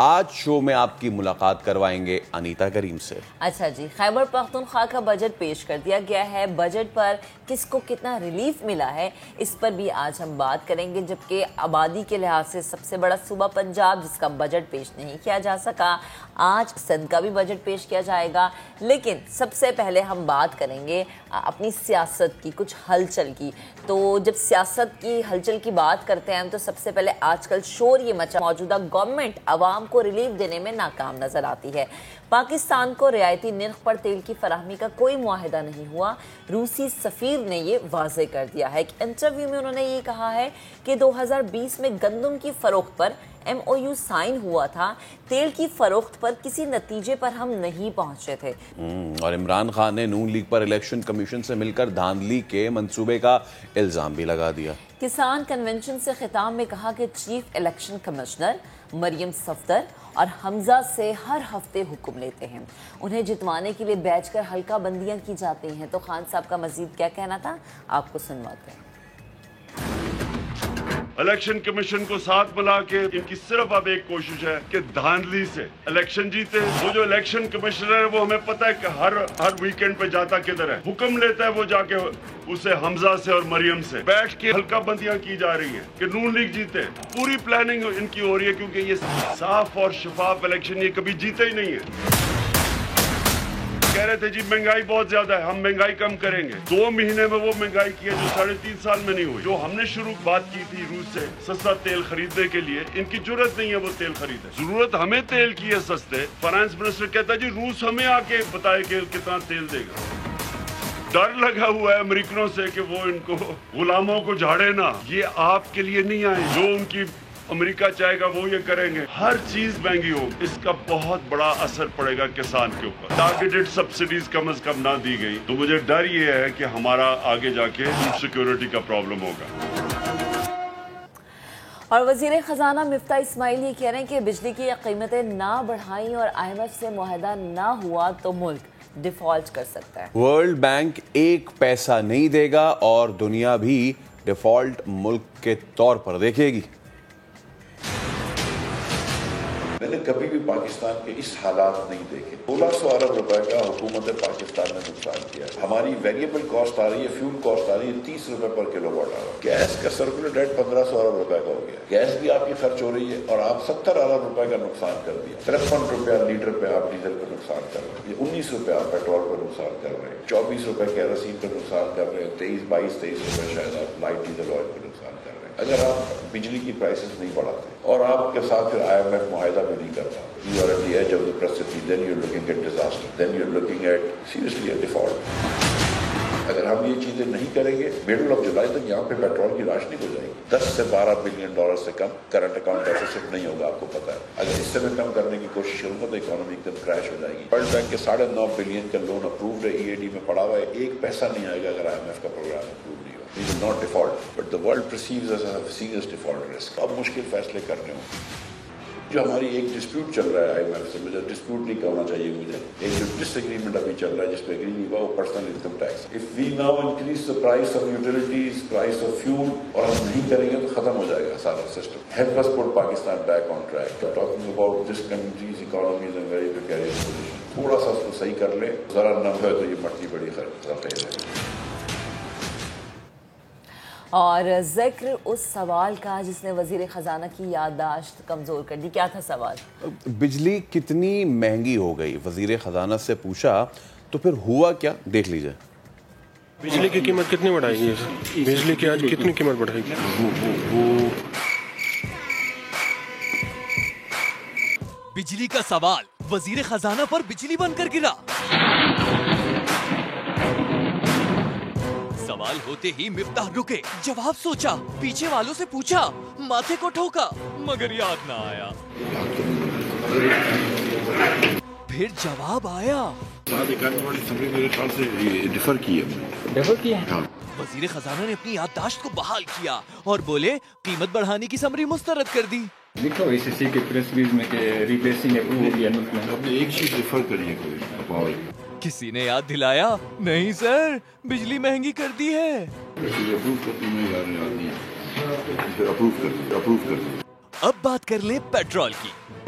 آج شو میں آپ کی ملاقات کروائیں گے انیتا کریم سے۔ اچھا جی، خیبر پختونخوا کا بجٹ پیش کر دیا گیا ہے۔ بجٹ پر کس کو کتنا ریلیف ملا ہے اس پر بھی آج ہم بات کریں گے، جبکہ آبادی کے لحاظ سے سب سے بڑا صوبہ پنجاب جس کا بجٹ پیش نہیں کیا جا سکا، آج سندھ کا بھی بجٹ پیش کیا جائے گا۔ لیکن سب سے پہلے ہم بات کریں گے اپنی سیاست کی، کچھ ہلچل کی۔ تو جب سیاست کی ہلچل کی بات کرتے ہیں تو سب سے پہلے آج کل شور یہ مچا، موجودہ گورنمنٹ عوام کو ریلیف دینے میں ناکام نظر آتی ہے۔ پاکستان کو رعایتی نرخ پر تیل کی فراہمی کا کوئی معاہدہ نہیں ہوا۔ روسی سفیر نے یہ واضح کر دیا ہے کہ انٹرویو میں انہوں نے یہ کہا ہے کہ 2020 میں گندم کی فروخت پر MOU سائن ہوا تھا، تیل کی فروخت پر کسی نتیجے پر ہم نہیں پہنچے تھے۔ اور عمران خان نے نون لیگ پر الیکشن کمیشن سے مل کر دھاندلی کے منصوبے کا الزام بھی لگا دیا۔ کسان کنونشن سے خطاب میں کہا کہ چیف الیکشن کمشنر مریم صفدر اور حمزہ سے ہر ہفتے حکم لیتے ہیں، انہیں جتوانے کے لیے بیچ کر حلقہ بندیاں کی جاتی ہیں۔ تو خان صاحب کا مزید کیا کہنا تھا، آپ کو سنواتے ہیں۔ الیکشن کمیشن کو ساتھ ملا کے ان کی صرف اب ایک کوشش ہے کہ دھاندلی سے الیکشن جیتے۔ وہ جو الیکشن کمشنر ہے وہ ہمیں پتہ ہے کہ ہر ویکنڈ پہ جاتا کدھر ہے، حکم لیتا ہے وہ جا کے اسے حمزہ سے اور مریم سے بیٹھ کے حلقہ بندیاں کی جا رہی ہیں کہ نون لیگ جیتے۔ پوری پلاننگ ان کی ہو رہی ہے کیونکہ یہ صاف اور شفاف الیکشن یہ کبھی جیتے ہی نہیں ہے۔ کہہ رہے تھے جی مہنگائی بہت زیادہ ہے، ہم مہنگائی کم کریں گے۔ 2 مہینے میں وہ مہنگائی کی ہے جو 3.5 سال میں نہیں ہوئی۔ جو ہم نے شروع بات کی تھی روس سے سستا تیل خریدنے کے لیے، ان کی ضرورت نہیں ہے وہ تیل خریدے، ضرورت ہمیں تیل کی ہے سستے۔ فائنانس منسٹر کہتا ہے جی روس ہمیں آ کے بتائے کہ کتنا تیل دے گا۔ ڈر لگا ہوا ہے امریکنوں سے کہ وہ ان کو غلاموں کو جھاڑے نا، یہ آپ کے لیے نہیں آئے، جو ان کی امریکہ چاہے گا وہ یہ کریں گے۔ ہر چیز مہنگی ہو، اس کا بہت بڑا اثر پڑے گا کسان کے اوپر۔ ٹارگیٹڈ سبسڈیز کم از کم نہ دی گئی تو مجھے ڈر یہ ہے کہ ہمارا آگے جا کے فوڈ سیکورٹی کا پرابلم ہوگا۔ اور وزیر خزانہ مفتاح اسماعیل یہ کہہ رہے ہیں کہ بجلی کی قیمتیں نہ بڑھائیں اور IMF سے معاہدہ نہ ہوا تو ملک ڈیفالٹ کر سکتا ہے۔ ورلڈ بینک 1 پیسہ نہیں دے گا اور دنیا بھی ڈیفالٹ ملک کے طور پر دیکھے گی۔ میں نے کبھی بھی پاکستان کے اس حالات نہیں دیکھے۔ 1600 ارب روپے کا حکومت پاکستان نے نقصان کیا۔ ہماری ویریبل کاسٹ آ رہی ہے، فیول کاسٹ آ رہی ہے 30 روپے پر کلو واٹ آور۔ گیس کا سرکولر ریٹ 1500 ارب روپے کا ہو گیا، گیس بھی آپ کی خرچ ہو رہی ہے اور آپ 70 ارب روپے کا نقصان کر دیا۔ 53 روپے لیٹر پہ آپ ڈیزل کا نقصان کر رہے ہیں، 19 روپے آپ پیٹرول پر نقصان کر رہے ہیں، 24 روپے کیروسین پر نقصان کر رہے ہیں، 23 روپے شاید آپ لائٹ ڈیزل آئل پر نقصان کر رہے ہیں۔ اگر آپ بجلی کی پرائسز نہیں بڑھاتے اور آپ کے ساتھ پھر IMF معاہدہ بھی نہیں کرتا، you are at the edge of the precipice, then you're looking at disaster, then you're looking at seriously a default۔ اگر ہم یہ چیزیں نہیں کریں گے مڈل آف جولائی تک یہاں پہ پیٹرول کی راشنی ہو جائے گی۔ 10 سے 12 بلین ڈالر سے کم کرنٹ اکاؤنٹ ڈیفیسٹ نہیں ہوگا، آپ کو پتا ہے۔ اگر اس سے میں کم کرنے کی کوشش کروں گا تو اکانومی ایک دم کریش ہو جائے گی۔ ورلڈ بینک کے 9.5 بلین کا لون اپرووڈ ہے، EAD میں پڑا ہوا ہے، 1 پیسہ نہیں آئے گا اگر IMF کا پروگرام اپروو نہیں ہوا۔ We will not default, but the world perceives us as a serious default risk۔ اب مشکل فیصلے کرنے ہوں۔ جو ہماری ایک ڈسپیوٹ چل رہا ہے IMF سے، مجھے ڈسپیوٹ نہیں کرنا چاہیے، مجھے ایک جو ڈس ایگریمنٹ ابھی چل رہا ہے جس پہ ایگری نہیں ہوا، وہ personal income tax. If we now increase the price of utilities, price of fuel، اور ہم نہیں کریں گے تو ختم ہو جائے گا سارا system. Help us put Pakistan back on track۔ Talking about this country's economy is a very precarious position۔ تھوڑا سا اس کو صحیح کر لیں، ذرا نہ ہو تو یہ مٹی بڑی خطرہ ہے۔ اور ذکر اس سوال کا جس نے وزیر خزانہ کی یادداشت کمزور کر دی، کیا تھا سوال؟ بجلی کتنی مہنگی ہو گئی، وزیر خزانہ سے پوچھا تو پھر ہوا کیا، دیکھ لیجئے۔ بجلی کی قیمت کتنی بڑھائے گی؟ بجلی کی آج کتنی قیمت بڑھائے گی؟ بجلی کا سوال، وزیر خزانہ پر بجلی بن کر گرا۔ سوال ہوتے ہی مفتاح رکے، جواب سوچا، پیچھے والوں سے پوچھا، ماتھے کو ٹھوکا، مگر یاد نہ آیا۔ پھر جواب آیا۔ وزیر خزانہ نے اپنی یادداشت کو بحال کیا اور بولے قیمت بڑھانے کی سمری مسترد کر دی۔ لکھو ACC کے پریس ریلیز میں کہ ریپلیسنگ اپروو یا نوٹ میں ہم نے ایک چیز ریفر کری ہے۔ کسی نے یاد دلایا، نہیں سر بجلی مہنگی کر دی ہے۔ اب بات کر لیں پیٹرول کی۔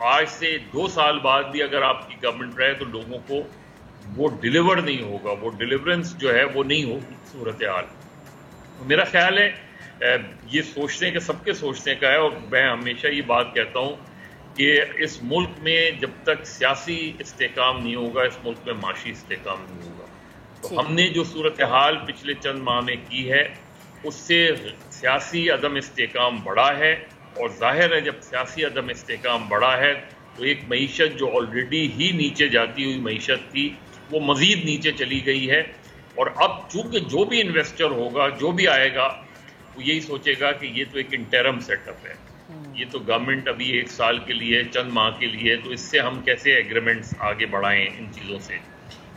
آج سے 2 سال بعد بھی اگر آپ کی گورنمنٹ رہے تو لوگوں کو وہ ڈیلیور نہیں ہوگا, وہ ڈیلیورنس جو ہے وہ نہیں ہوگی صورتحال. میرا خیال ہے یہ سوچنے کا سب کے سوچنے کا ہے, اور میں ہمیشہ یہ بات کہتا ہوں کہ اس ملک میں جب تک سیاسی استحکام نہیں ہوگا, اس ملک میں معاشی استحکام نہیں ہوگا. تو ہم نے جو صورتحال پچھلے چند ماہ میں کی ہے اس سے سیاسی عدم استحکام بڑھا ہے, اور ظاہر ہے جب سیاسی عدم استحکام بڑھا ہے تو ایک معیشت جو آلریڈی ہی نیچے جاتی ہوئی معیشت تھی وہ مزید نیچے چلی گئی ہے. اور اب چونکہ جو بھی انویسٹر ہوگا, جو بھی آئے گا, وہ یہی سوچے گا کہ یہ تو ایک انٹرم سیٹ اپ ہے, یہ تو گورنمنٹ ابھی 1 سال کے لیے, چند ماہ کے لیے, تو اس سے ہم کیسے ایگریمنٹس آگے بڑھائیں ان چیزوں سے.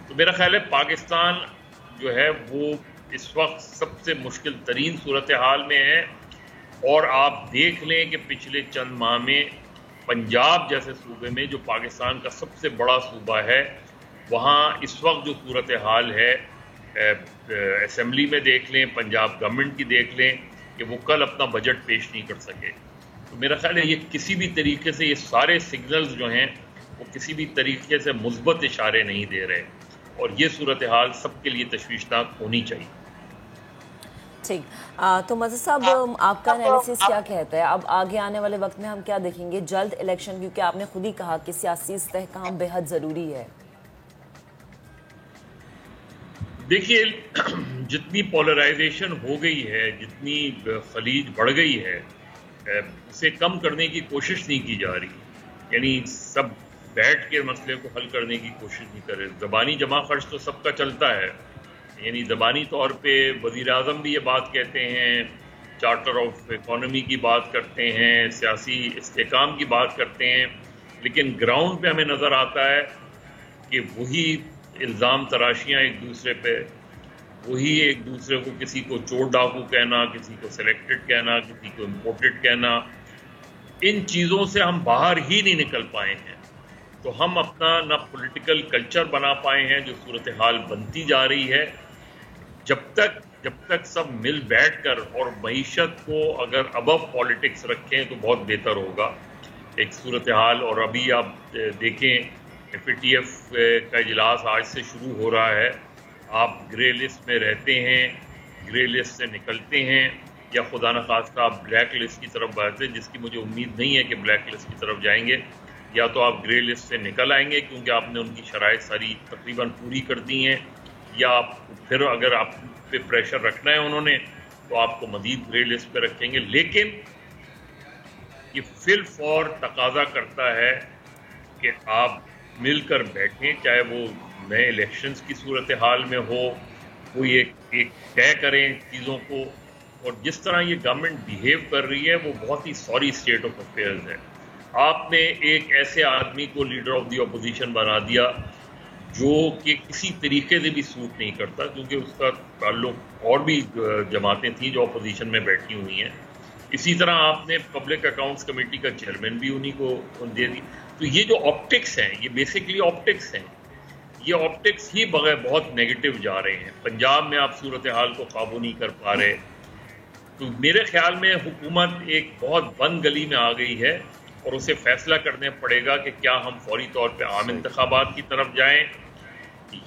تو میرا خیال ہے پاکستان جو ہے وہ اس وقت سب سے مشکل ترین صورتحال میں ہے. اور آپ دیکھ لیں کہ پچھلے چند ماہ میں پنجاب جیسے صوبے میں جو پاکستان کا سب سے بڑا صوبہ ہے, وہاں اس وقت جو صورتحال ہے, اسمبلی میں دیکھ لیں, پنجاب گورنمنٹ کی دیکھ لیں کہ وہ کل اپنا بجٹ پیش نہیں کر سکے. تو میرا خیال ہے یہ کسی بھی طریقے سے, یہ سارے سگنلز جو ہیں وہ کسی بھی طریقے سے مثبت اشارے نہیں دے رہے, اور یہ صورتحال سب کے لیے تشویشناک ہونی چاہیے. ٹھیک, تو مظہر صاحب آپ کا انالیسس کیا کہتا ہے؟ اب آگے آنے والے وقت میں ہم کیا دیکھیں گے؟ جلد الیکشن, کیونکہ آپ نے خود ہی کہا کہ سیاسی استحکام بے حد ضروری ہے. دیکھیے جتنی پولرائزیشن ہو گئی ہے, جتنی خلیج بڑھ گئی ہے, اسے کم کرنے کی کوشش نہیں کی جا رہی. یعنی سب بیٹھ کے مسئلے کو حل کرنے کی کوشش نہیں کر رہے. زبانی جمع خرچ تو سب کا چلتا ہے, یعنی زبانی طور پہ وزیر اعظم بھی یہ بات کہتے ہیں, چارٹر آف اکانومی کی بات کرتے ہیں, سیاسی استحکام کی بات کرتے ہیں, لیکن گراؤنڈ پہ ہمیں نظر آتا ہے کہ وہی الزام تراشیاں ایک دوسرے پہ, وہی ایک دوسرے کو, کسی کو چور ڈاکو کہنا, کسی کو سلیکٹڈ کہنا, کسی کو امپورٹڈ کہنا. ان چیزوں سے ہم باہر ہی نہیں نکل پائے ہیں. تو ہم اپنا نہ پولیٹیکل کلچر بنا پائے ہیں, جو صورتحال بنتی جا رہی ہے. جب تک سب مل بیٹھ کر اور معیشت کو اگر ابو پالیٹکس رکھیں تو بہت بہتر ہوگا ایک صورتحال. اور ابھی آپ دیکھیں FATF کا اجلاس آج سے شروع ہو رہا ہے. آپ گرے لسٹ میں رہتے ہیں, گرے لسٹ سے نکلتے ہیں, یا خدا نخواستہ آپ بلیک لسٹ کی طرف بڑھتے ہیں, جس کی مجھے امید نہیں ہے کہ بلیک لسٹ کی طرف جائیں گے. یا تو آپ گرے لسٹ سے نکل آئیں گے کیونکہ آپ نے ان کی شرائط ساری تقریباً پوری کر دی ہیں, یا آپ پھر اگر آپ پہ پریشر رکھنا ہے انہوں نے تو آپ کو مزید گرے لسٹ پہ رکھیں گے. لیکن یہ فی الفور تقاضا کرتا ہے کہ آپ مل کر بیٹھیں, چاہے وہ نئے الیکشنز کی صورتحال میں ہو, کوئی ایک طے کریں چیزوں کو. اور جس طرح یہ گورنمنٹ بیہیو کر رہی ہے وہ بہت ہی سوری اسٹیٹ آف افیئرز ہے. آپ نے ایک ایسے آدمی کو لیڈر آف دی اپوزیشن بنا دیا جو کہ کسی طریقے سے بھی سوٹ نہیں کرتا, کیونکہ اس کا تعلق اور بھی جماعتیں تھیں جو اپوزیشن میں بیٹھی ہوئی ہیں. اسی طرح آپ نے پبلک اکاؤنٹس کمیٹی کا چیئرمین بھی انہی کو دے دی. تو یہ جو آپٹکس ہیں, یہ بیسکلی آپٹکس ہیں, یہ آپٹکس ہی بغیر بہت نیگیٹو جا رہے ہیں. پنجاب میں آپ صورتحال کو قابو نہیں کر پا رہے. تو میرے خیال میں حکومت ایک بہت بند گلی میں آ گئی ہے, اور اسے فیصلہ کرنے پڑے گا کہ کیا ہم فوری طور پہ عام انتخابات کی طرف جائیں,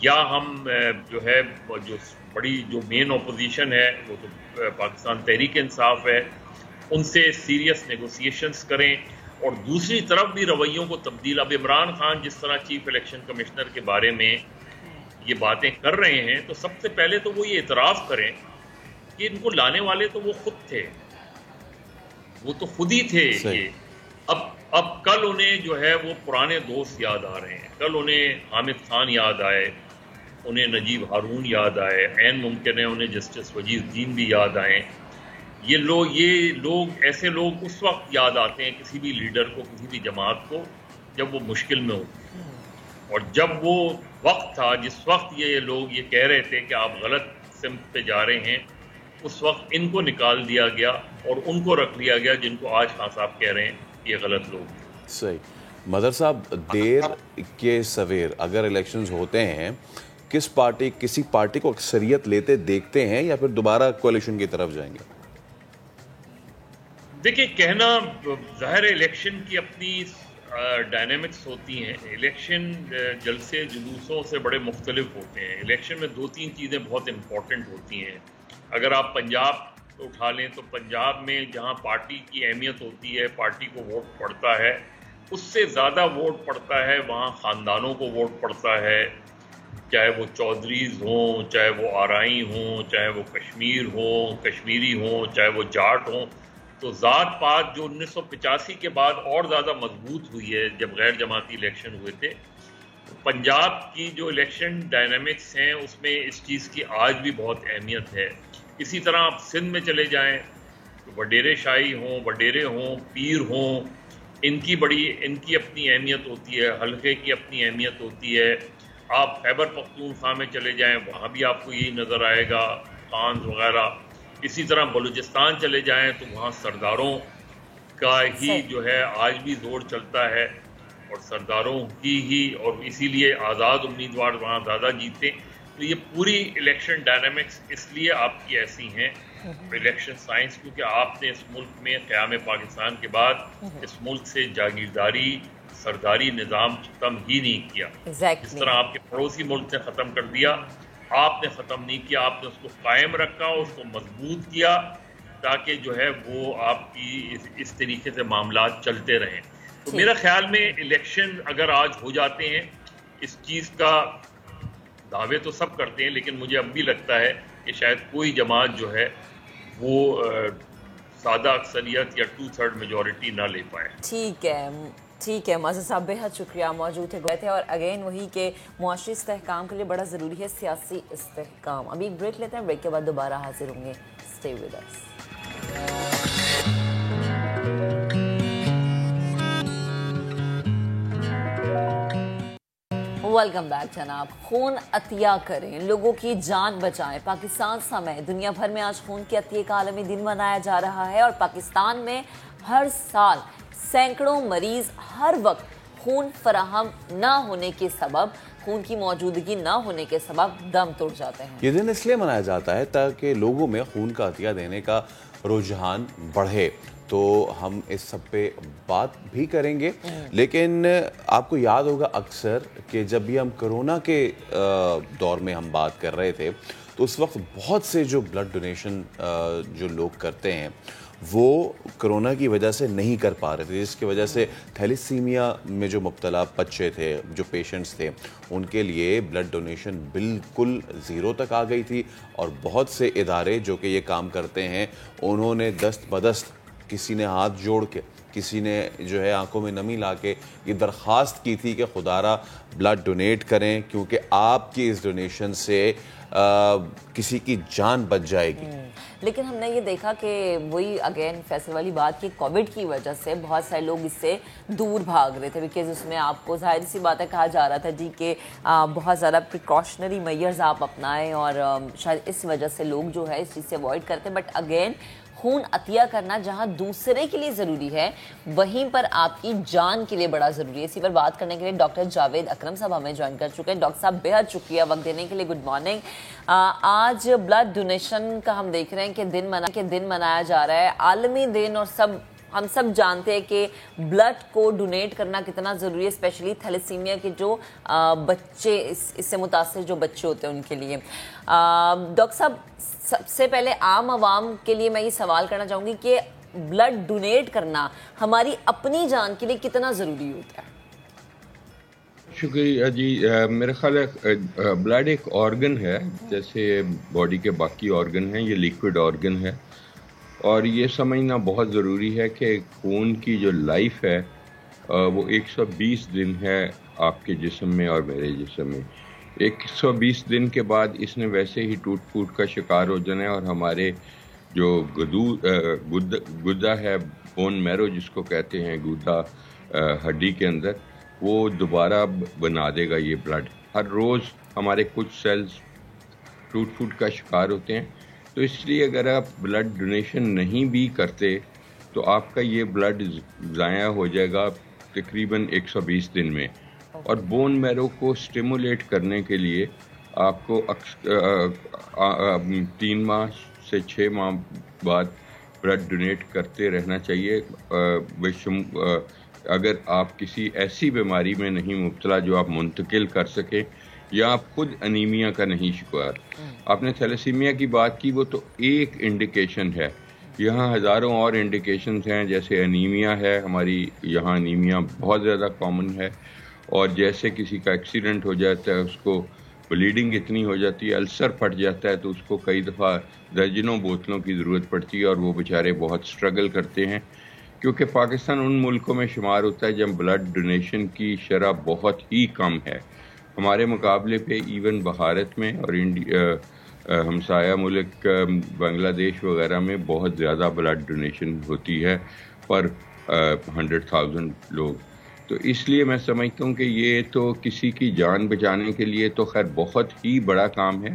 یا ہم جو ہے جو بڑی جو مین اپوزیشن ہے وہ تو پاکستان تحریک انصاف ہے, ان سے سیریس نیگوسیشنز کریں. اور دوسری طرف بھی رویوں کو تبدیل, اب عمران خان جس طرح چیف الیکشن کمشنر کے بارے میں یہ باتیں کر رہے ہیں, تو سب سے پہلے تو وہ یہ اعتراف کریں کہ ان کو لانے والے تو وہ خود تھے, وہ تو خود ہی تھے. یہ اب کل انہیں جو ہے وہ پرانے دوست یاد آ رہے ہیں, کل انہیں حامد خان یاد آئے, انہیں نجیب ہارون یاد آئے, عین ممکن ہے انہیں جسٹس وجیز الدین بھی یاد آئیں. یہ لوگ ایسے لوگ اس وقت یاد آتے ہیں کسی بھی لیڈر کو, کسی بھی جماعت کو, جب وہ مشکل میں ہوتی ہے. اور جب وہ وقت تھا جس وقت یہ لوگ یہ کہہ رہے تھے کہ آپ غلط سمت پہ جا رہے ہیں, اس وقت ان کو نکال دیا گیا اور ان کو رکھ لیا گیا جن کو آج خان صاحب کہہ رہے ہیں یہ غلط لوگ. صحیح. مظہر صاحب, دیر کے سویر اگر الیکشنز ہوتے ہیں, کسی پارٹی کو اکثریت لیتے دیکھتے ہیں یا پھر دوبارہ کوalition کی طرف جائیں گے؟ دیکھیں, کہنا ظاہر الیکشن کی اپنی ڈائنامکس ہوتی ہیں الیکشن جلسے جلوسوں سے بڑے مختلف ہوتے ہیں. الیکشن میں 2-3 چیزیں بہت امپورٹنٹ ہوتی ہیں. اگر آپ پنجاب اٹھا لیں تو پنجاب میں جہاں پارٹی کی اہمیت ہوتی ہے, پارٹی کو ووٹ پڑتا ہے, اس سے زیادہ ووٹ پڑتا ہے وہاں خاندانوں کو ووٹ پڑتا ہے, چاہے وہ چودھریز ہوں, چاہے وہ آرائی ہوں, چاہے وہ کشمیری ہوں, چاہے وہ جاٹ ہوں. تو ذات پات جو 1985 کے بعد اور زیادہ مضبوط ہوئی ہے جب غیر جماعتی الیکشن ہوئے تھے, پنجاب کی جو الیکشن ڈائنامکس ہیں اس میں اس چیز کی آج بھی بہت اہمیت ہے. اسی طرح آپ سندھ میں چلے جائیں تو وڈیرے شاہی ہوں, وڈیرے ہوں, پیر ہوں, ان کی اپنی اہمیت ہوتی ہے, حلقے کی اپنی اہمیت ہوتی ہے. آپ خیبر پختونخوا میں چلے جائیں وہاں بھی آپ کو یہی نظر آئے گا, خانز وغیرہ. اسی طرح بلوچستان چلے جائیں تو وہاں سرداروں کا ہی جو ہے آج بھی زور چلتا ہے, اور سرداروں ہی اور اسی لیے آزاد امیدوار وہاں زیادہ جیتے. تو یہ پوری الیکشن ڈائنامکس اس لیے آپ کی ایسی ہیں الیکشن سائنس, کیونکہ آپ نے اس ملک میں قیام پاکستان کے بعد اس ملک سے جاگیرداری سرداری نظام ختم ہی نہیں کیا. جس طرح آپ کے پڑوسی ملک نے ختم کر دیا, آپ نے ختم نہیں کیا, آپ نے اس کو قائم رکھا, اس کو مضبوط کیا تاکہ جو ہے وہ آپ کی اس طریقے سے معاملات چلتے رہیں. تو میرا خیال میں الیکشن اگر آج ہو جاتے ہیں, اس چیز کا دعوے تو سب کرتے ہیں, لیکن مجھے اب بھی لگتا ہے کہ شاید کوئی جماعت جو ہے وہ سادہ اکثریت یا 2/3 میجورٹی نہ لے پائے. ٹھیک ہے معزز صاحب, بہت شکریہ, موجود تھے. اور اگین وہی کہ معاشی استحکام کے لیے بڑا ضروری ہے سیاسی استحکام. ابھی ایک بریک لیتے ہیں, بریک کے بعد دوبارہ حاضر ہوں گے. Stay with us. Welcome back جناب. خون عطیہ کریں, لوگوں کی جان بچائیں. پاکستان سمیت دنیا بھر میں آج خون کے عطیے کا عالمی دن منایا جا رہا ہے, اور پاکستان میں ہر سال سینکڑوں مریض ہر وقت خون فراہم نہ ہونے کے سبب, خون کی موجودگی نہ ہونے کے سبب دم توڑ جاتے ہیں. یہ دن اس لیے منایا جاتا ہے تاکہ لوگوں میں خون کا عطیہ دینے کا رجحان بڑھے. تو ہم اس سب پہ بات بھی کریں گے, لیکن آپ کو یاد ہوگا اکثر کہ جب بھی ہم کرونا کے دور میں ہم بات کر رہے تھے تو اس وقت بہت سے جو بلڈ ڈونیشن جو لوگ کرتے ہیں وہ کرونا کی وجہ سے نہیں کر پا رہے تھے, جس کی وجہ سے تھیلیسیمیا میں جو مبتلا بچے تھے, جو پیشنٹس تھے, ان کے لیے بلڈ ڈونیشن بالکل 0 تک آ گئی تھی. اور بہت سے ادارے جو کہ یہ کام کرتے ہیں انہوں نے دست بدست, کسی نے ہاتھ جوڑ کے, کسی نے جو ہے آنکھوں میں نمی لا کے یہ درخواست کی تھی کہ خدارا بلڈ ڈونیٹ کریں, کیونکہ آپ کی اس ڈونیشن سے کسی کی جان بچ جائے گی. لیکن ہم نے یہ دیکھا کہ وہی اگین فیصل والی بات کی کووڈ کی وجہ سے بہت سارے لوگ اس سے دور بھاگ رہے تھے, بیکاز اس میں آپ کو ظاہر سی بات ہے کہا جا رہا تھا جی کہ بہت زیادہ پریکاشنری میئرز آپ اپنائیں, اور شاید اس وجہ سے لوگ جو ہے اس چیز سے اوائڈ کرتے ہیں. بٹ اگین خون عطیہ کرنا جہاں دوسرے کے لیے ضروری ہے وہیں پر آپ کی جان کے لیے بڑا ضروری ہے. اسی پر بات کرنے کے لیے ڈاکٹر جاوید اکرم صاحب ہمیں جوائن کر چکے ہیں. ڈاکٹر صاحب بہت شکریہ وقت دینے کے لیے, گڈ مارننگ. آج بلڈ ڈونیشن کا ہم دیکھ رہے ہیں کہ دن منایا جا رہا ہے, عالمی دن, اور ہم سب جانتے ہیں کہ بلڈ کو ڈونیٹ کرنا کتنا ضروری ہے, اسپیشلی تھیلیسیمیا کے جو بچے, اس سے متاثر جو بچے ہوتے ہیں ان کے لیے. ڈاکٹر صاحب سب سے پہلے عام عوام کے لیے میں یہ سوال کرنا چاہوں گی کہ بلڈ ڈونیٹ کرنا ہماری اپنی جان کے لیے کتنا ضروری ہوتا ہے؟ شکریہ جی. میرا خیال ہے بلڈ ایک آرگن ہے جیسے باڈی کے باقی آرگن ہیں, یہ لیکوڈ آرگن ہے, اور یہ سمجھنا بہت ضروری ہے کہ خون کی جو لائف ہے وہ 120 دن ہے آپ کے جسم میں اور میرے جسم میں. 120 دن کے بعد اس نے ویسے ہی ٹوٹ پھوٹ کا شکار ہو جانا ہے, اور ہمارے جو گدا ہے, بون میرو جس کو کہتے ہیں, گدا ہڈی کے اندر, وہ دوبارہ بنا دے گا یہ بلڈ. ہر روز ہمارے کچھ سیلز ٹوٹ پھوٹ کا شکار ہوتے ہیں, تو اس لیے اگر آپ بلڈ ڈونیشن نہیں بھی کرتے تو آپ کا یہ بلڈ ضائع ہو جائے گا تقریباً 120 دن میں. اور بون میرو کو سٹیمولیٹ کرنے کے لیے آپ کو 3 ماہ سے 6 ماہ بعد بلڈ ڈونیٹ کرتے رہنا چاہیے, اگر آپ کسی ایسی بیماری میں نہیں مبتلا جو آپ منتقل کر سکیں یا آپ خود انیمیا کا نہیں شکار. آپ نے تھیلیسیمیا کی بات کی، وہ تو ایک انڈیکیشن ہے، یہاں ہزاروں اور انڈیکیشنز ہیں. جیسے انیمیا ہے، ہماری یہاں انیمیا بہت زیادہ کامن ہے، اور جیسے کسی کا ایکسیڈنٹ ہو جاتا ہے اس کو بلیڈنگ اتنی ہو جاتی ہے، السر پھٹ جاتا ہے، تو اس کو کئی دفعہ درجنوں بوتلوں کی ضرورت پڑتی ہے، اور وہ بیچارے بہت سٹرگل کرتے ہیں. کیونکہ پاکستان ان ملکوں میں شمار ہوتا ہے جب بلڈ ڈونیشن کی شرح بہت ہی کم ہے. ہمارے مقابلے پہ ایون بھارت میں اور ہمسایہ ملک بنگلہ دیش وغیرہ میں بہت زیادہ بلڈ ڈونیشن ہوتی ہے پر 100,000 لوگ. تو اس لیے میں سمجھتا ہوں کہ یہ تو کسی کی جان بچانے کے لیے تو خیر بہت ہی بڑا کام ہے،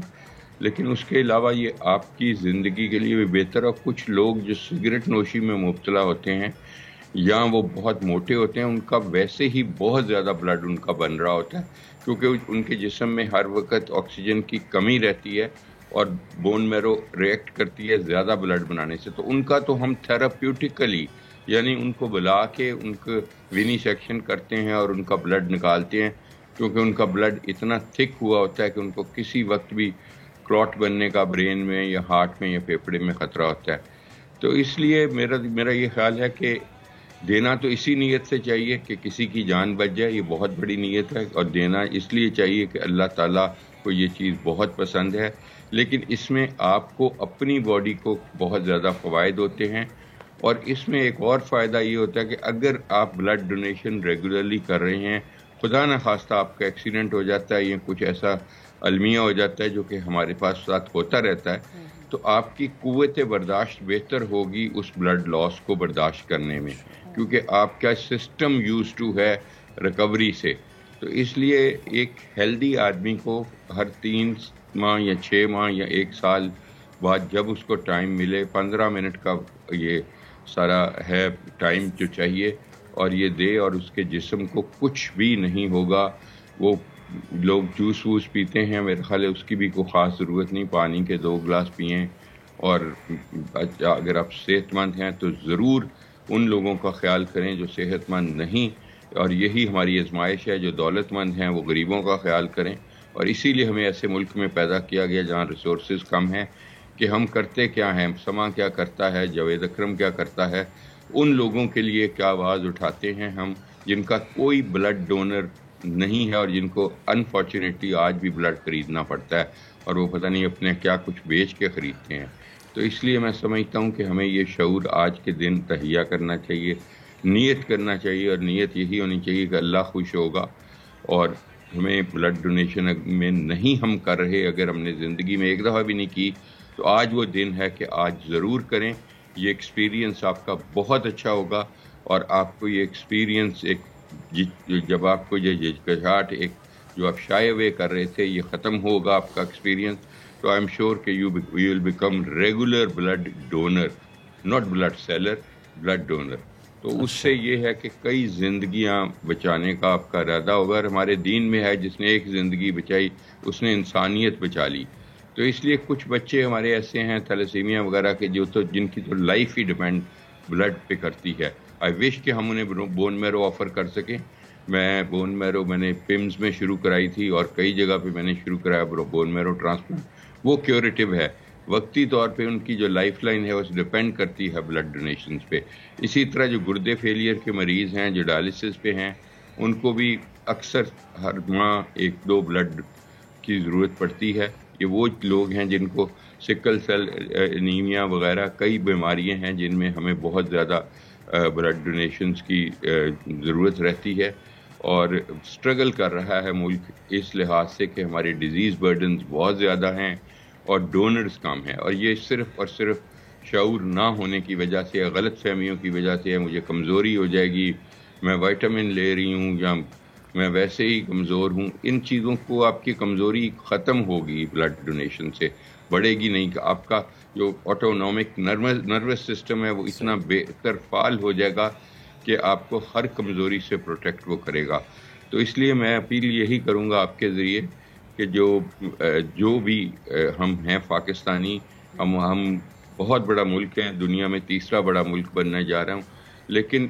لیکن اس کے علاوہ یہ آپ کی زندگی کے لیے بھی بہتر. اور کچھ لوگ جو سگریٹ نوشی میں مبتلا ہوتے ہیں یا وہ بہت موٹے ہوتے ہیں، ان کا ویسے ہی بہت زیادہ بلڈ ان کا بن رہا ہوتا ہے، کیونکہ ان کے جسم میں ہر وقت آکسیجن کی کمی رہتی ہے اور بون میرو ریئیکٹ کرتی ہے زیادہ بلڈ بنانے سے. تو ان کا تو ہم تھراپیوٹیکلی یعنی ان کو بلا کے ان کو وینی سیکشن کرتے ہیں اور ان کا بلڈ نکالتے ہیں، کیونکہ ان کا بلڈ اتنا تھک ہوا ہوتا ہے کہ ان کو کسی وقت بھی کلاٹ بننے کا برین میں یا ہارٹ میں یا پھیپھڑے میں خطرہ ہوتا ہے. تو اس لیے میرا یہ خیال ہے کہ دینا تو اسی نیت سے چاہیے کہ کسی کی جان بچ جائے، یہ بہت بڑی نیت ہے، اور دینا اس لیے چاہیے کہ اللہ تعالیٰ کو یہ چیز بہت پسند ہے. لیکن اس میں آپ کو اپنی باڈی کو بہت زیادہ فوائد ہوتے ہیں، اور اس میں ایک اور فائدہ یہ ہوتا ہے کہ اگر آپ بلڈ ڈونیشن ریگولرلی کر رہے ہیں، خدا نہ خواستہ آپ کا ایکسیڈنٹ ہو جاتا ہے یا کچھ ایسا المیہ ہو جاتا ہے جو کہ ہمارے پاس ساتھ ہوتا رہتا ہے، تو آپ کی قوت برداشت بہتر ہوگی اس بلڈ لاس کو برداشت کرنے میں، کیونکہ آپ کا سسٹم یوز ٹو ہے ریکوری سے. تو اس لیے ایک ہیلدی آدمی کو ہر 3 ماہ یا 6 ماہ یا 1 سال بعد جب اس کو ٹائم ملے، 15 منٹ کا یہ سارا ہے ٹائم جو چاہیے، اور یہ دے، اور اس کے جسم کو کچھ بھی نہیں ہوگا. وہ لوگ جوس ووس پیتے ہیں، میرے خیال ہے اس کی بھی کوئی خاص ضرورت نہیں، پانی کے 2 گلاس پئیں. اور اگر آپ صحت مند ہیں تو ضرور ان لوگوں کا خیال کریں جو صحت مند نہیں، اور یہی ہماری آزمائش ہے. جو دولت مند ہیں وہ غریبوں کا خیال کریں، اور اسی لیے ہمیں ایسے ملک میں پیدا کیا گیا جہاں ریسورسز کم ہیں کہ ہم کرتے کیا ہیں. سما کیا کرتا ہے، جاوید اکرم کیا کرتا ہے، ان لوگوں کے لیے کیا آواز اٹھاتے ہیں ہم جن کا کوئی بلڈ ڈونر نہیں ہے اور جن کو انفارچونیٹلی آج بھی بلڈ خریدنا پڑتا ہے، اور وہ پتہ نہیں اپنے کیا کچھ بیچ کے خریدتے ہیں. تو اس لیے میں سمجھتا ہوں کہ ہمیں یہ شعور آج کے دن تہیا کرنا چاہیے، نیت کرنا چاہیے، اور نیت یہی ہونی چاہیے کہ اللہ خوش ہوگا. اور ہمیں بلڈ ڈونیشن میں نہیں ہم کر رہے، اگر ہم نے زندگی میں ایک دفعہ بھی نہیں کی، تو آج وہ دن ہے کہ آج ضرور کریں. یہ ایکسپیرینس آپ کا بہت اچھا ہوگا، اور آپ کو یہ ایکسپیرینس جب آپ کو یہ جھجکشاہٹ ایک جو آپ شائع ہوئے کر رہے تھے یہ ختم ہوگا آپ کا ایکسپیرینس، تو آئی ایم شیور کہ you will become regular blood donor, not blood seller, blood donor. تو اس سے یہ ہے کہ کئی زندگیاں بچانے کا آپ کا ارادہ ہوگا. اور ہمارے دین میں ہے جس نے ایک زندگی بچائی اس نے انسانیت بچا لی. تو اس لیے کچھ بچے ہمارے ایسے ہیں تھیلیسیمیا وغیرہ کے جن کی تو لائف ہی ڈیپینڈ بلڈ پہ کرتی ہے. آئی وش کہ ہم انہیں بون میرو آفر کر سکیں. بون میرو میں نے پمز میں شروع کرائی تھی، اور کئی جگہ پہ میں نے شروع کرایا بون میرو ٹرانسپلانٹ. وہ کیوریٹیو ہے، وقتی طور پہ ان کی جو لائف لائن ہے وہ ڈپینڈ کرتی ہے بلڈ ڈونیشنز پہ. اسی طرح جو گردے فیلئر کے مریض ہیں جو ڈائلسس پہ ہیں، ان کو بھی اکثر ہر ماہ 1-2 بلڈ کی ضرورت پڑتی ہے. یہ وہ لوگ ہیں جن کو سکل سیل انیمیا وغیرہ کئی بیماریاں ہیں جن میں ہمیں بہت زیادہ بلڈ ڈونیشنز کی ضرورت رہتی ہے. اور سٹرگل کر رہا ہے ملک اس لحاظ سے کہ ہمارے ڈیزیز برڈنز بہت زیادہ ہیں اور ڈونرز کم ہیں. اور یہ صرف اور صرف شعور نہ ہونے کی وجہ سے، غلط فہمیوں کی وجہ سے ہے. مجھے کمزوری ہو جائے گی، میں وائٹامن لے رہی ہوں، یا میں ویسے ہی کمزور ہوں، ان چیزوں کو آپ کی کمزوری ختم ہوگی بلڈ ڈونیشن سے، بڑھے گی نہیں. کہ آپ کا جو آٹونومک نروس سسٹم ہے وہ اتنا بہتر فعال ہو جائے گا کہ آپ کو ہر کمزوری سے پروٹیکٹ وہ کرے گا. تو اس لیے میں اپیل یہی کروں گا آپ کے ذریعے کہ جو بھی ہم ہیں پاکستانی، ہم بہت بڑا ملک ہیں، دنیا میں 3را بڑا ملک بننے جا رہا ہوں، لیکن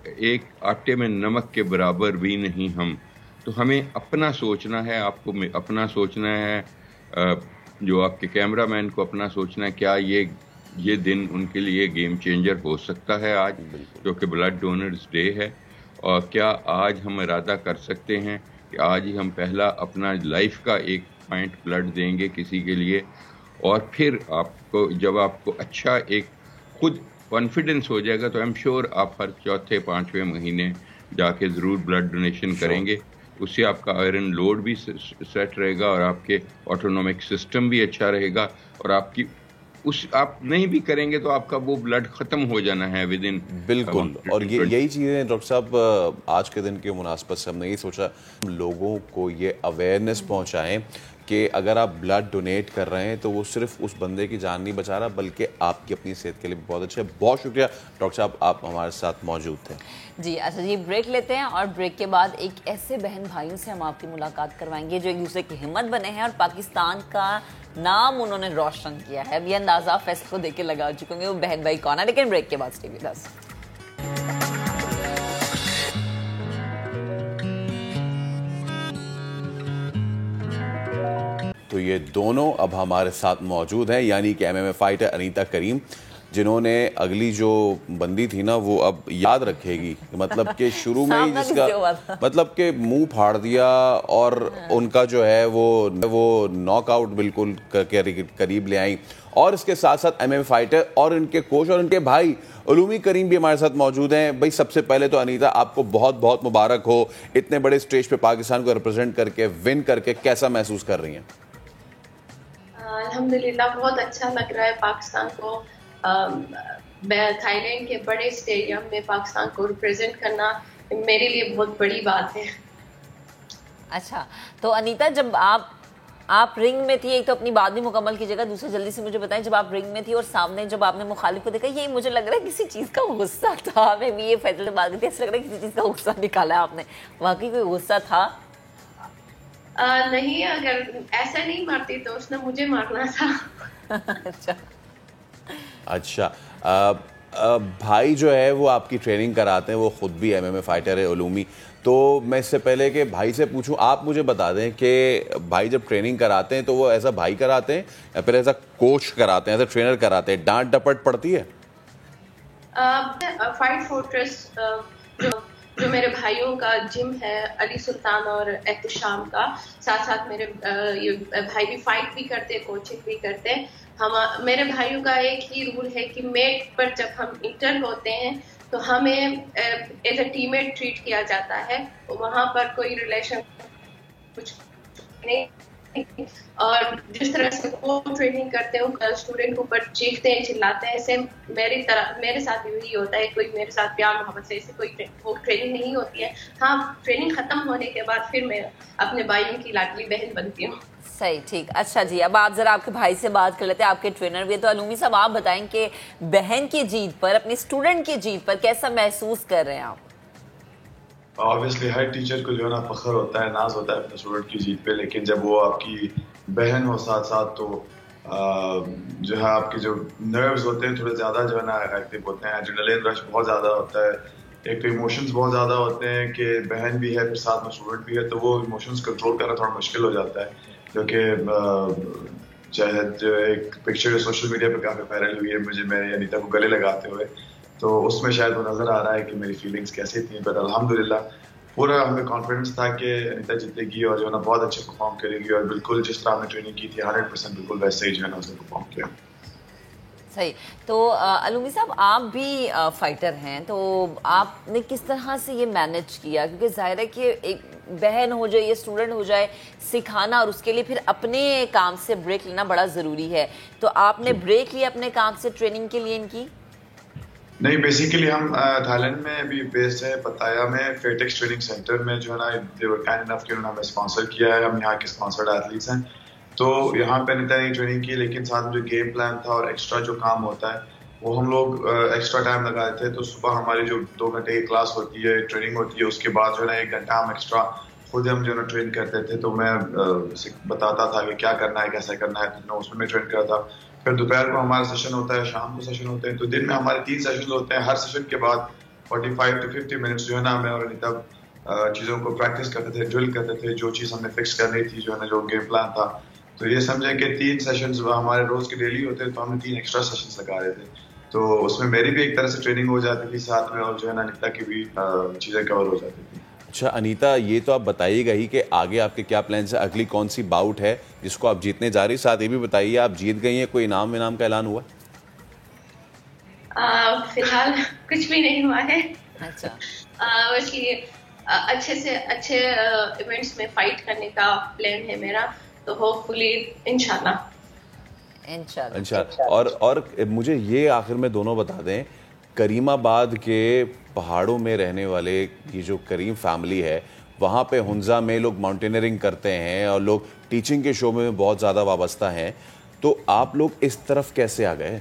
ایک آٹے میں نمک کے برابر بھی نہیں ہم. تو ہمیں اپنا سوچنا ہے, آپ کو اپنا سوچنا ہے, جو آپ کے کیمرہ مین کو اپنا سوچنا ہے کیا یہ دن ان کے لیے گیم چینجر ہو سکتا ہے آج, جو کہ بلڈ ڈونرز ڈے ہے, اور کیا آج ہم ارادہ کر سکتے ہیں کہ آج ہی ہم پہلا اپنا لائف کا 1 پوائنٹ بلڈ دیں گے کسی کے لیے, اور پھر جب آپ کو اچھا ایک خود کانفیڈنس ہو جائے گا تو ایم شیور آپ ہر 4-5 مہینے جا کے ضرور بلڈ ڈونیشن کریں گے. اس سے آپ کا آئرن لوڈ بھی سیٹ رہے گا اور آپ کے آٹونومک سسٹم بھی اچھا رہے گا, اور آپ نہیں بھی کریں گے تو آپ کا وہ بلڈ ختم ہو جانا ہے ود ان. بالکل, اور یہی چیزیں ڈاکٹر صاحب آج کے دن کے مناسبت سے ہم نے یہ سوچا لوگوں کو یہ اویئرنیس پہنچائیں کہ اگر آپ بلڈ ڈونیٹ کر رہے ہیں تو وہ صرف اس بندے کی جان نہیں بچا رہا بلکہ آپ کی اپنی صحت کے لیے بہت اچھا ہے. بہت شکریہ ڈاکٹر صاحب, آپ ہمارے ساتھ موجود تھے. جی اچھا جی, بریک لیتے ہیں اور بریک کے بعد ایک ایسے بہن بھائیوں سے ہم آپ کی ملاقات کروائیں گے جو ایک دوسرے کی ہمت بنے ہیں اور پاکستان کا نام انہوں نے روشن کیا ہے. اب یہ اندازہ فیصل کو دیکھ کے لگا چکے ہوں گے وہ بہن بھائی کون ہے, لیکن بریک کے بعد اسٹے ود اس. تو یہ دونوں اب ہمارے ساتھ موجود ہیں, یعنی کہ MMA فائٹر انیتا کریم, جنہوں نے اگلی جو بندی تھی نا وہ اب یاد رکھے گی, مطلب کہ شروع میں ہی جس کا مطلب کہ منہ پھاڑ دیا اور ان کا جو ہے وہ ناک آؤٹ بالکل قریب لے آئیں. اور اس کے ساتھ ساتھ MMA فائٹر اور ان کے کوچ اور ان کے بھائی علومی کریم بھی ہمارے ساتھ موجود ہیں. بھائی سب سے پہلے تو انیتا آپ کو بہت بہت مبارک ہو, اتنے بڑے اسٹیج پہ پاکستان کو ریپرزینٹ کر کے ون کر کے کیسا محسوس کر رہی ہیں؟ الحمدللہ بہت اچھا لگ رہا ہے پاکستان کو تھائی لینڈ کے بڑے اسٹیڈیم میں پاکستان کو ریپرزینٹ کرنا میرے لیے بہت بڑی بات ہے. اچھا تو انیتا, جب آپ رنگ میں تھی, ایک تو اپنی بات بھی مکمل کیجیے گا, دوسرے جلدی سے مجھے بتائیں جب آپ رنگ میں تھی اور سامنے جب آپ نے مخالف کو دیکھا, یہ مجھے لگ رہا ہے کسی چیز کا غصہ تھا, میں بھی یہ فیصلے بات کی تھی, ایسا لگ رہا ہے کسی چیز کا غصہ نکالا آپ نے, واقعی کوئی غصہ تھا؟ نہیں, اگر ایسا نہیں مارتی تو اس نے مجھے مارنا تھا. اچھا, بھائی جو ہے وہ آپ کی ٹریننگ کراتے ہیں, وہ خود بھی MMA فائٹر ہے علومی, تو میں اس سے پہلے کہ بھائی سے پوچھوں آپ مجھے بتا دیں کہ بھائی جب ٹریننگ کراتے ہیں تو وہ ایسا بھائی کراتے ہیں یا پھر ایسا کوچ کراتے ہیں, ایسا ٹرینر کراتے ہیں, ڈانٹ ڈپٹ پڑتی ہے؟ فائٹ فورٹریس جو میرے بھائیوں کا جم ہے, علی سلطان اور احتشام کا, ساتھ ساتھ میرے بھائی بھی فائٹ بھی کرتے, کوچنگ بھی کرتے. میرے بھائیوں کا ایک ہی رول ہے کہ میٹ پر جب ہم انٹر ہوتے ہیں تو ہمیں as a teammate treat کیا جاتا ہے, وہاں پر کوئی ریلیشن کچھ نہیں, اور جس طرح سے وہ ٹریننگ کرتے ہیں اسٹوڈنٹ کے اوپر چیختے ہیں, چلاتے ہیں, ایسے میرے ساتھ بھی یہی ہوتا ہے. کوئی میرے ساتھ پیار محبت سے ایسے کوئی وہ ٹریننگ نہیں ہوتی ہے. ہاں, ٹریننگ ختم ہونے کے بعد پھر میں اپنے بھائیوں کی لاڈلی بہن بنتی ہوں. صحیح, ٹھیک. اچھا جی, اب آپ ذرا آپ کے بھائی سے بات کر لیتے ہیں, آپ کے ٹرینر بھی ہے, تو علومی صاحب آپ بتائیں کہ بہن کی جیت پر, اپنے اسٹوڈنٹ کی جیت پر کیسا محسوس کر رہے ہیں آپ؟ آبویسلی ہر ٹیچر کو جو ہے نا فخر ہوتا ہے, ناز ہوتا ہے اپنے اسٹوڈنٹ کی جیت پہ, لیکن جب وہ آپ کی بہن ہو ساتھ ساتھ تو جو ہے آپ کے جو نروز ہوتے ہیں تھوڑے زیادہ جو ہے نا ایکٹیو ہوتے ہیں, ایڈرینلن رش بہت زیادہ ہوتا ہے, ایک تو ایموشنز بہت زیادہ ہوتے ہیں کہ بہن بھی ہے پھر ساتھ میں اسٹوڈنٹ بھی ہے, تو وہ ایموشنز کنٹرول کرنا تھوڑا مشکل ہو جاتا ہے. کیونکہ چاہے جو ایک پکچر سوشل میڈیا پہ کافی وائرل ہوئی ہے مجھے میری انیتا کو گلے لگاتے ہوئے, تو اس میں شاید وہ نظر آ رہا ہے کہ میری فیلنگز کیسی تھیں, بٹ الحمدللہ پورا ہمیں کانفیڈنس تھا کہ انیتا جیتے گی اور جو ہے نا بہت اچھے پرفارم کرے گی, اور بالکل جس طرح ہم نے ٹریننگ کی تھی 100% بالکل ویسے ہی جو ہے نا اس نے پرفارم کیا. صحیح. تو علومی صاحب آپ بھی فائٹر ہیں, تو آپ نے کس طرح سے یہ مینیج کیا, کیونکہ ظاہر ہے کہ ایک بہن ہو جائے یا اسٹوڈنٹ ہو جائے, سکھانا اور اس کے لیے پھر اپنے کام سے بریک لینا بڑا ضروری ہے, تو آپ نے بریک لیا اپنے کام سے ٹریننگ کے لیے ان کی؟ نہیں, بیسیکلی ہم تھائی لینڈ میں ابھی بیسڈ ہے پتایا میں, فیٹیکس ٹریننگ سینٹر میں جو ہے نا دے ور کائنڈ انف کہ انہوں نے ہمیں اسپانسر کیا ہے, ہم یہاں کے اسپانسرڈ ایتھلیٹس ہیں, تو یہاں پہ انیتا نے ٹریننگ کی, لیکن ساتھ میں جو گیم پلان تھا اور ایکسٹرا جو کام ہوتا ہے وہ ہم لوگ ایکسٹرا ٹائم لگائے تھے. تو صبح ہماری جو 2 گھنٹے کی کلاس ہوتی ہے, ٹریننگ ہوتی ہے, اس کے بعد جو ہے نا 1 گھنٹہ ہم ایکسٹرا خود ہم جو ہے نا ٹرین کرتے تھے, تو میں بتاتا تھا کہ کیا کرنا ہے کیسا کرنا ہے, تو اس میں ٹرین کرتا. پھر دوپہر کو ہمارا سیشن ہوتا ہے, شام کو سیشن ہوتے ہیں, تو دن میں ہمارے 3 سیشن ہوتے ہیں. ہر سیشن کے بعد 45 to 50 minutes جو ہے نا میں اور انیتا چیزوں کو پریکٹس کرتے تھے, ڈرل کرتے تھے, جو چیز ہم نے فکس کرنی تھی, جو ہے نا جو گیم پلان تھا. تو یہ سمجھیں کہ 3 سیشنز ہمارے روز کے ڈیلی ہوتے تو ہم نے 3 ایکسٹرا سیشنز لگا رہے تھے. تو اس میں میری بھی ایک طرح سے ٹریننگ ہو جاتی تھی ساتھ میں, اور جو ہے نا انیتا کی بھی چیزیں کور ہو جاتی تھی. اچھا انیتا, یہ تو آپ بتائیے گا ہی کہ آگے آپ کے کیا پلانس ہیں, اگلی کون سی باؤٹ ہے جس کو آپ جیتنے جا رہی, ساتھ یہ بھی بتائیے آپ جیت گئی ہیں, کوئی انعام کا اعلان ہوا؟ فی الحال کچھ بھی نہیں ہوا ہے. بس یہ اچھے سے اچھے ایونٹس میں فائٹ کرنے کا پلان ہے میرا, تو ہوپ فلی انشاءاللہ. اور مجھے یہ آخر میں دونوں بتا دیں, کریم آباد کے پہاڑوں میں رہنے والے یہ جو کریم فیملی ہے, وہاں پہ ہنزا میں لوگ ماؤنٹینئرنگ کرتے ہیں اور لوگ ٹیچنگ کے شعبے میں بہت زیادہ وابستہ ہیں, تو آپ لوگ اس طرف کیسے آ گئے؟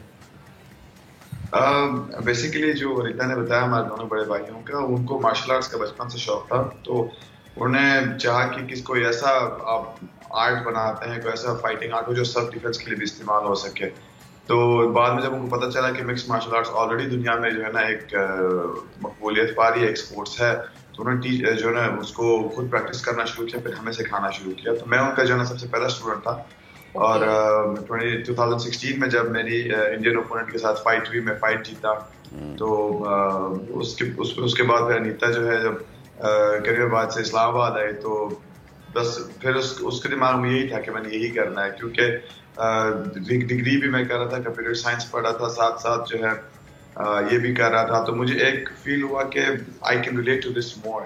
بیسیکلی جو ریتا نے بتایا ہمارے دونوں بڑے بھائیوں کا, ان کو مارشل آرٹس کا بچپن سے شوق تھا, تو انہوں نے چاہا کہ کس کو ایسا آرٹ بناتے ہیں, کوئی ایسا فائٹنگ آرٹ ہو جو سیلف ڈیفینس کے لیے بھی استعمال ہو سکے. تو بعد میں جب ان کو پتہ چلا کہ مکس مارشل آرٹس آلریڈی دنیا میں جو ہے نا ایک مقبولیت پا رہی ہے, ایک اسپورٹس ہے, تو انہوں نے جو ہے نا اس کو خود پریکٹس کرنا شروع کیا, پھر ہمیں سکھانا شروع کیا. تو میں ان کا جو ہے نا سب سے پہلا اسٹوڈنٹ تھا, اور 2016 میں جب میری انڈین اوپوننٹ کے ساتھ فائٹ ہوئی, میں فائٹ جیتا. تو اس کے بعد پھر انیتا جو ہے جب کریم آباد سے اسلام آباد آئے, تو بس پھر اس کے دماغ میں یہی تھا کہ میں نے یہی کرنا ہے, کیونکہ ڈگری بھی میں کر رہا تھا, کمپیوٹر سائنس پڑھ رہا تھا, ساتھ ساتھ جو ہے یہ بھی کر رہا تھا. تو مجھے ایک فیل ہوا کہ I can relate to this more,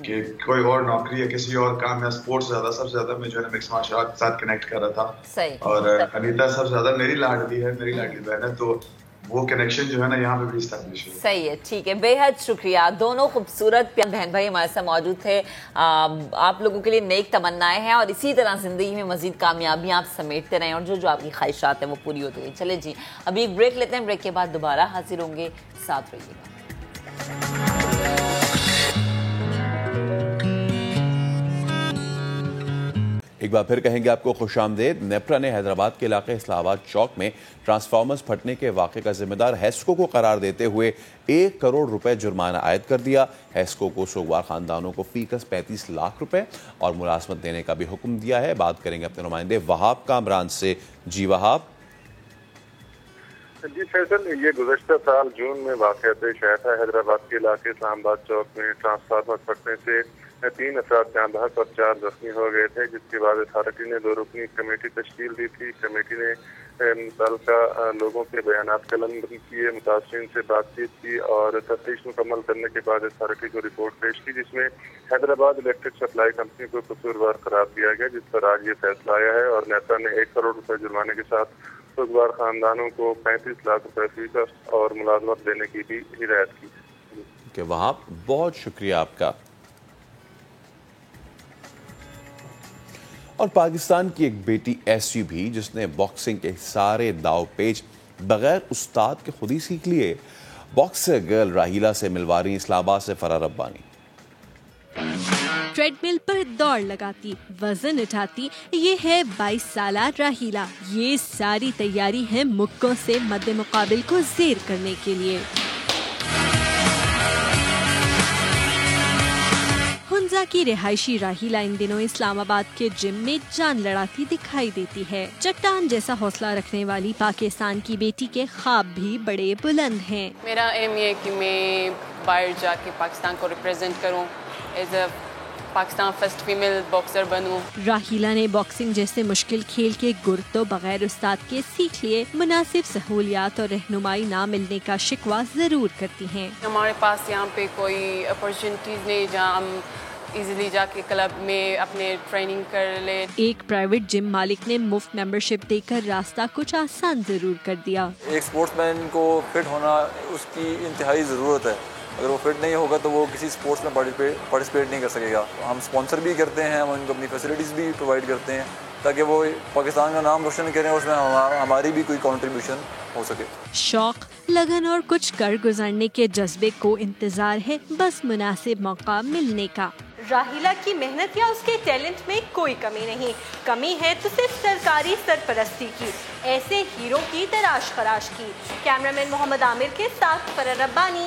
کہ کوئی اور نوکری یا کسی اور کام یا اسپورٹس زیادہ سب سے زیادہ میں جو ہے نا مکس مارشل آرٹ کے ساتھ کنیکٹ کر رہا تھا. اور انیتا سب سے زیادہ میری لاڈلی ہے, میری لاڈلی بہن ہے, تو وہ کنیکشن جو ہے نا یہاں پہ بھی اسٹیبلش ہے. صحیح ہے, ٹھیک ہے, بے حد شکریہ. دونوں خوبصورت بہن بھائی ہمارے ساتھ موجود تھے. آپ لوگوں کے لیے نیک تمنائیں ہیں, اور اسی طرح زندگی میں مزید کامیابیاں آپ سمیٹتے رہیں, اور جو آپ کی خواہشات ہیں وہ پوری ہوتی رہیں. چلے جی, ابھی ایک بریک لیتے ہیں, بریک کے بعد دوبارہ حاضر ہوں گے, ساتھ رہیے گا. ایک بار پھر کہیں گے آپ کو خوش آمدید. نیپرا نے حیدرآباد کے علاقے اسلام آباد چوک میں ٹرانسفارمرز پھٹنے کے واقعے کا ذمہ دار ہیسکو کو قرار دیتے ہوئے 1 کروڑ روپے جرمانہ عائد کر دیا. ہیسکو کو سوگوار خاندانوں کو فی کس 35 لاکھ روپے اور ملازمت دینے کا بھی حکم دیا ہے. بات کریں گے اپنے نمائندے وہاب کامران سے. جی وہاب. جی فیصل, یہ گزشتہ سال جون میں واقعہ پیش آیا تھا. حیدرآباد کے علاقے اسلام آباد چوک میں ٹرانسفارمر پھٹنے سے 3 افراد جاں بحق اور 4 زخمی ہو گئے تھے, جس کے بعد اتھارٹی نے 2 رکنی کمیٹی تشکیل دی تھی. کمیٹی نے متعلقہ لوگوں کے بیانات قلم بند کیے, متاثرین سے بات چیت کی اور تفتیش مکمل کرنے کے بعد اتھارٹی کو رپورٹ پیش کی, جس میں حیدرآباد الیکٹرک سپلائی کمپنی کو قصوروار قرار دیا گیا, جس پر آج یہ فیصلہ آیا ہے. اور نیپرا نے 1 کروڑ روپے جرمانے کے ساتھ سوگوار خاندانوں کو 35 لاکھ روپے فی کس اور ملازمت دینے کی بھی ہدایت کی. کہ وہاب, بہت شکریہ آپ کا. اور پاکستان کی ایک بیٹی ایسی بھی جس نے باکسنگ کے سارے داؤ پیچ بغیر استاد کے خود ہی سیکھ لیے. باکسر گرل راہیلہ سے ملوا رہی اسلام آباد سے فرح ربانی. ٹریڈ مل پر دوڑ لگاتی, وزن اٹھاتی, یہ ہے 22 سالہ راہیلہ. یہ ساری تیاری ہے مکوں سے مد مقابل کو زیر کرنے کے لیے. ہنزا کی رہائشی راہیلہ ان دنوں اسلام آباد کے جم میں جان لڑاتی دکھائی دیتی ہے. چٹان جیسا حوصلہ رکھنے والی پاکستان کی بیٹی کے خواب بھی بڑے بلند ہیں. میرا ایم یہ کہ میں باہر جا کے پاکستان کو ریپرزینٹ کروں, as a Pakistan first female boxer بنوں. راہیلہ نے باکسنگ جیسے مشکل کھیل کے گر تو بغیر استاد کے سیکھ لیے. مناسب سہولیات اور رہنمائی نہ ملنے کا شکوہ ضرور کرتی ہیں. ہمارے پاس یہاں پہ کوئی اپرچونیٹیز نہیں جہاں ہم ایزیلی جا کے کلب میں اپنے ٹریننگ کر لے. ایک پرائیویٹ جم مالک نے مفت ممبرشپ دے کر راستہ کچھ آسان ضرور کر دیا. ایک سپورٹس مین کو فٹ ہونا اس کی انتہائی ضرورت ہے. اگر وہ فٹ نہیں ہوگا تو وہ کسی سپورٹس میں پارٹیسپیٹ نہیں کر سکے گا. ہم سپانسر بھی کرتے ہیں, ہم ان کو اپنی فیسلٹیز بھی پرووائڈ کرتے ہیں تاکہ وہ پاکستان کا نام روشن کریں اور اس میں ہماری بھی کوئی کنٹریبیوشن ہو سکے. شوق, لگن اور کچھ کر گزارنے کے جذبے کو انتظار ہے بس مناسب موقع ملنے کا. راہیلہ کی محنت یا اس کے ٹیلنٹ میں کوئی کمی نہیں. کمی ہے تو صرف سرکاری سرپرستی کی. ایسے ہیرو کی تلاش خراش کی. کیمرامین محمد عامر کے ساتھ فرح ربانی,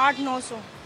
800-900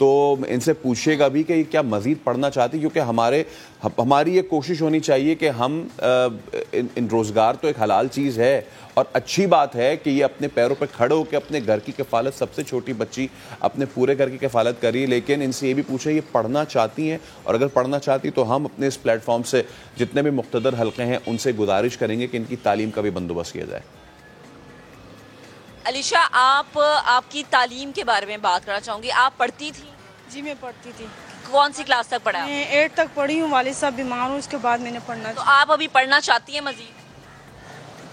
تو ان سے پوچھیے گا بھی کہ یہ کیا مزید پڑھنا چاہتی، کیونکہ ہماری یہ کوشش ہونی چاہیے کہ ہم ان روزگار تو ایک حلال چیز ہے اور اچھی بات ہے کہ یہ اپنے پیروں پہ کھڑے ہو کے اپنے گھر کی کفالت، سب سے چھوٹی بچی اپنے پورے گھر کی کفالت کری، لیکن ان سے یہ بھی پوچھے یہ پڑھنا چاہتی ہیں، اور اگر پڑھنا چاہتی تو ہم اپنے اس پلیٹ فارم سے جتنے بھی مقتدر حلقے ہیں ان سے گزارش کریں گے کہ ان کی تعلیم کا بھی بندوبست کیا جائے۔ علیشہ، آپ کی تعلیم کے بارے میں بات کرنا چاہوں گی، آپ پڑھتی تھی؟ جی میں پڑھتی تھی۔ کون سی کلاس تک پڑھا؟ میں 8 تک پڑھی ہوں، والد صاحب بیمار ہوں، اس کے بعد میں نے پڑھنا۔ تو آپ ابھی پڑھنا چاہتی ہیں مزید؟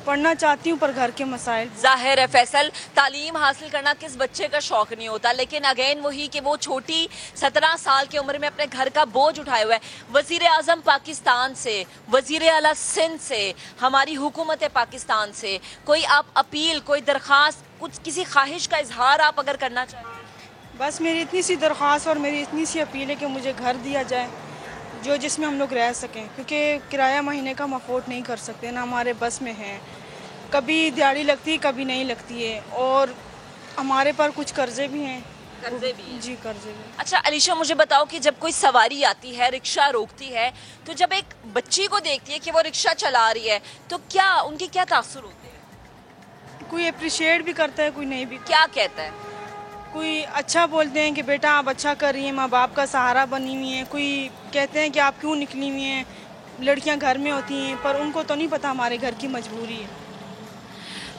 پڑھنا چاہتی ہوں پر گھر کے مسائل۔ ظاہر ہے فیصل، تعلیم حاصل کرنا کس بچے کا شوق نہیں ہوتا، لیکن اگین وہی کہ وہ چھوٹی 17 سال کی عمر میں اپنے گھر کا بوجھ اٹھائے ہوئے ہے۔ وزیر اعظم پاکستان سے، وزیر اعلیٰ سندھ سے، ہماری حکومت پاکستان سے کوئی آپ اپیل، کوئی درخواست، کچھ کسی خواہش کا اظہار آپ اگر کرنا چاہیں؟ بس میری اتنی سی درخواست اور میری اتنی سی اپیل ہے کہ مجھے گھر دیا جائے جس میں ہم لوگ رہ سکیں، کیونکہ کرایہ مہینے کا ہم افورڈ نہیں کر سکتے، نہ ہمارے بس میں ہے، کبھی دیہڑی لگتی ہے کبھی نہیں لگتی ہے، اور ہمارے پر کچھ قرضے بھی ہیں۔ قرضے بھی؟ جی قرضے بھی۔ اچھا علیشہ، مجھے بتاؤ کہ جب کوئی سواری آتی ہے، رکشہ روکتی ہے، تو جب ایک بچی کو دیکھتی ہے کہ وہ رکشہ چلا رہی ہے تو کیا ان کے کیا تاثر ہوتے ہیں؟ کوئی اپریشیٹ بھی کرتا ہے، کوئی نہیں بھی۔ کیا کہتا ہے؟ کوئی اچھا بولتے ہیں کہ بیٹا آپ اچھا کر رہی ہیں، ماں باپ کا سہارا بنی ہوئی ہیں، کوئی کہتے ہیں کہ آپ کیوں نکلی ہوئی ہیں، لڑکیاں گھر میں ہوتی ہیں، پر ان کو تو نہیں پتا ہمارے گھر کی مجبوری ہے۔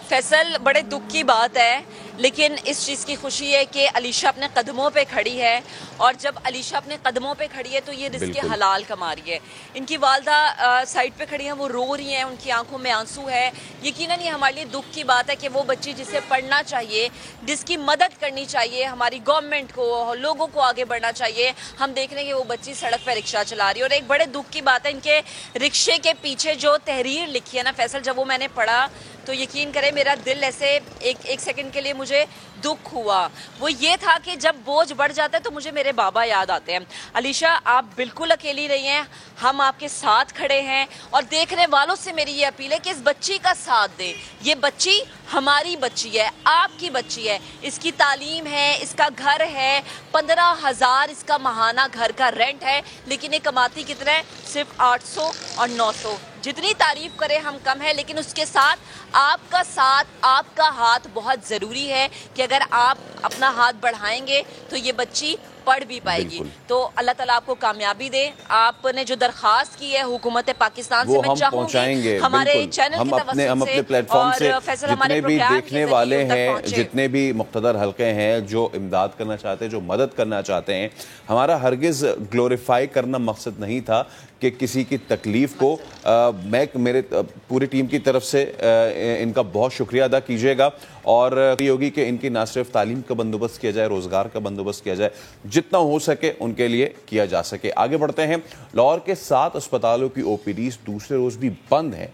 فیصل، بڑے دکھ کی بات ہے، لیکن اس چیز کی خوشی ہے کہ علیشہ اپنے قدموں پہ کھڑی ہے، اور جب علیشہ اپنے قدموں پہ کھڑی ہے تو یہ رزق حلال کما رہی ہے۔ ان کی والدہ سائڈ پہ کھڑی ہیں، وہ رو رہی ہیں، ان کی آنکھوں میں آنسو ہے۔ یقیناً یہ ہمارے لیے دکھ کی بات ہے کہ وہ بچی جسے پڑھنا چاہیے، جس کی مدد کرنی چاہیے، ہماری گورنمنٹ کو، لوگوں کو آگے بڑھنا چاہیے، ہم دیکھ رہے ہیں کہ وہ بچی سڑک پہ رکشہ چلا رہی ہے۔ اور ایک بڑے دکھ کی بات ہے، ان کے رکشے کے پیچھے جو تحریر لکھی ہے نا فیصل، جب وہ میں نے پڑھا تو یقین کرے میرا دل ایسے ایک سیکنڈ کے لیے مجھے دکھ ہوا۔ وہ یہ تھا کہ جب بوجھ بڑھ جاتا ہے تو مجھے میرے بابا یاد آتے ہیں۔ علیشہ، آپ بالکل اکیلی رہی ہیں، ہم آپ کے ساتھ کھڑے ہیں، اور دیکھنے والوں سے میری یہ اپیل ہے کہ اس بچی کا ساتھ دیں۔ یہ بچی ہماری بچی ہے، آپ کی بچی ہے، اس کی تعلیم ہے، اس کا گھر ہے، 15,000 اس کا ماہانہ گھر کا رینٹ ہے، لیکن یہ کماتی کتنا ہے؟ صرف 800 اور 900۔ جتنی تعریف کریں ہم کم ہے، لیکن اس کے ساتھ آپ کا ساتھ، آپ کا ہاتھ بہت ضروری ہے کہ اگر آپ اپنا ہاتھ بڑھائیں گے تو یہ بچی پڑھ بھی پائے گی۔ تو اللہ تعالیٰ آپ کو کامیابی دے۔ آپ نے جو درخواست کی ہے حکومت پاکستان سے، میں چاہوں گی ہمارے چینل کی توسط سے، ہم اپنے پلیٹ فارم سے جتنے بھی دیکھنے والے ہیں، جتنے بھی مقتدر حلقے ہیں جو امداد کرنا چاہتے ہیں، جو مدد کرنا چاہتے ہیں، ہمارا ہرگز گلوریفائی کرنا مقصد نہیں تھا کہ کسی کی تکلیف کو، میں میرے پوری ٹیم کی طرف سے ان کا بہت شکریہ ادا کیجیے گا، اور یہ ہوگی کہ ان کی نہ صرف تعلیم کا بندوبست کیا جائے، روزگار کا بندوبست کیا جائے، جتنا ہو سکے ان کے لیے کیا جا سکے۔ آگے بڑھتے ہیں۔ لاہور کے 7 اسپتالوں کی OPDs دوسرے روز بھی بند ہیں۔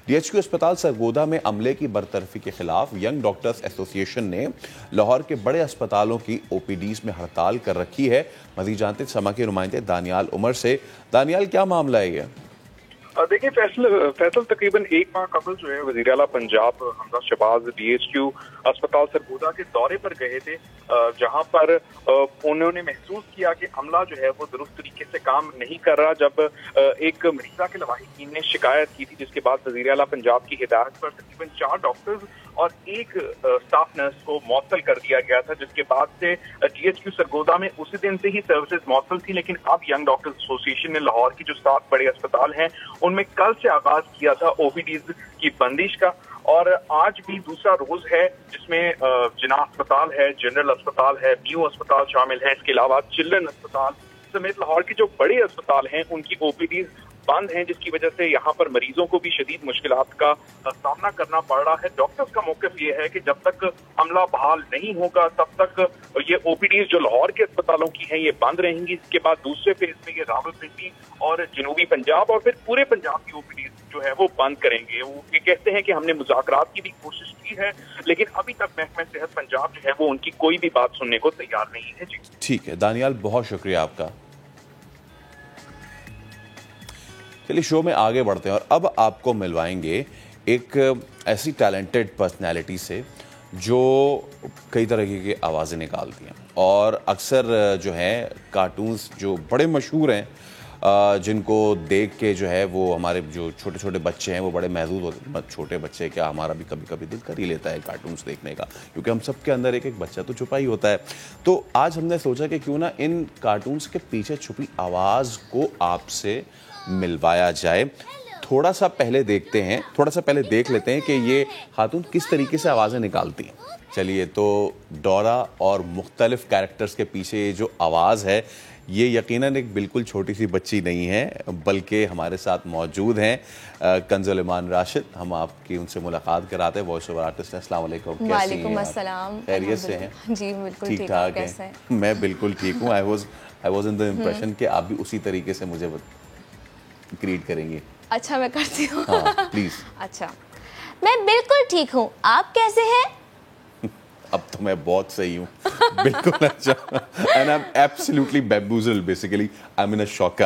DHQ اسپتال سرگودا میں عملے کی برطرفی کے خلاف ینگ ڈاکٹرز ایسوسی ایشن نے لاہور کے بڑے اسپتالوں کی OPDs میں ہڑتال کر رکھی ہے۔ مزید جانتے سما کے نمائندے دانیال عمر سے۔ دانیال، کیا معاملہ ہے یہ؟ دیکھیں فیصل تقریباً 1 ماہ قبل جو ہے وزیر اعلیٰ پنجاب حمزہ شہباز DHQ اسپتال سرگودا کے دورے پر گئے تھے، جہاں پر انہوں نے محسوس کیا کہ عملہ جو ہے وہ درست طریقے سے کام نہیں کر رہا۔ جب ایک مریضہ کے لواحقین نے شکایت کی تھی، جس کے بعد وزیر اعلیٰ پنجاب کی ہدایت پر تقریباً 4 ڈاکٹرز اور 1 اسٹاف نرس کو معطل کر دیا گیا تھا، جس کے بعد سے DHQ سرگودا میں اسی دن سے ہی سروسز معطل تھی۔ لیکن اب ینگ ڈاکٹرز ایسوسی ایشن نے لاہور کی جو 7 بڑے اسپتال ہیں ان میں کل سے آغاز کیا تھا OPDs کی بندش کا، اور آج بھی دوسرا روز ہے جس میں جناح اسپتال ہے، جنرل اسپتال ہے، میو اسپتال شامل ہے، اس کے علاوہ چلڈرن اسپتال سمیت لاہور کے جو بڑے اسپتال ہیں ان کی OPDs بند ہیں، جس کی وجہ سے یہاں پر مریضوں کو بھی شدید مشکلات کا سامنا کرنا پڑ رہا ہے۔ ڈاکٹرز کا موقف یہ ہے کہ جب تک عملہ بحال نہیں ہوگا تب تک یہ OPDs جو لاہور کے اسپتالوں کی ہیں یہ بند رہیں گی۔ اس کے بعد دوسرے فیز میں یہ راولپنڈی اور جنوبی پنجاب اور پھر پورے پنجاب کی OPDs جو ہے وہ بند کریں گے۔ وہ یہ کہتے ہیں کہ ہم نے مذاکرات کی بھی کوشش کی ہے، لیکن ابھی تک محکمہ صحت پنجاب جو ہے وہ ان کی کوئی بھی بات سننے کو تیار نہیں ہے۔ جی ٹھیک ہے دانیال، بہت شکریہ آپ کا۔ چلیے شو میں آگے بڑھتے ہیں، اور اب آپ کو ملوائیں گے ایک ایسی ٹیلنٹڈ پرسنالٹی سے جو کئی طرح کی آوازیں نکالتی ہیں, اور اکثر جو ہیں کارٹونز جو بڑے مشہور ہیں جن کو دیکھ کے جو ہے وہ ہمارے جو چھوٹے چھوٹے بچے ہیں وہ بڑے محظوظ ہوتے ہیں. چھوٹے بچے کیا, ہمارا بھی کبھی کبھی دل کر ہی لیتا ہے کارٹونز دیکھنے کا, کیونکہ ہم سب کے اندر ایک ایک بچہ تو چھپا ہی ہوتا ہے. تو آج ہم نے سوچا کہ کیوں نہ ان کارٹونز کے پیچھے چھپی آواز کو آپ سے ملوایا جائے. تھوڑا سا پہلے دیکھ لیتے ہیں کہ یہ خاتون کس طریقے سے آوازیں نکالتی ہیں. چلیے, تو ڈورا اور مختلف کیریکٹرز کے پیچھے یہ جو آواز ہے یہ یقیناً ایک بالکل چھوٹی سی بچی نہیں ہے, بلکہ ہمارے ساتھ موجود ہیں کنزل ایمان راشد. ہم آپ کی ان سے ملاقات کراتے ہیں, وائس اوور آرٹسٹ ہیں. السلام علیکم. وعلیکم السلام. خیریت سے ہیں؟ جی بالکل ٹھیک ٹھاک ہیں. میں بالکل ٹھیک ہوں. I was in the impression کہ آپ بھی اسی طریقے سے مجھے گریٹ کریں گے. اچھا میں کرتی ہوں. ہاں پلیز. اچھا, میں بالکل ٹھیک ہوں, آپ کیسے ہیں؟ اب تو میں بہت صحیح ہوں, بالکل اچھا. And I am absolutely bamboozled, basically I am in a shock.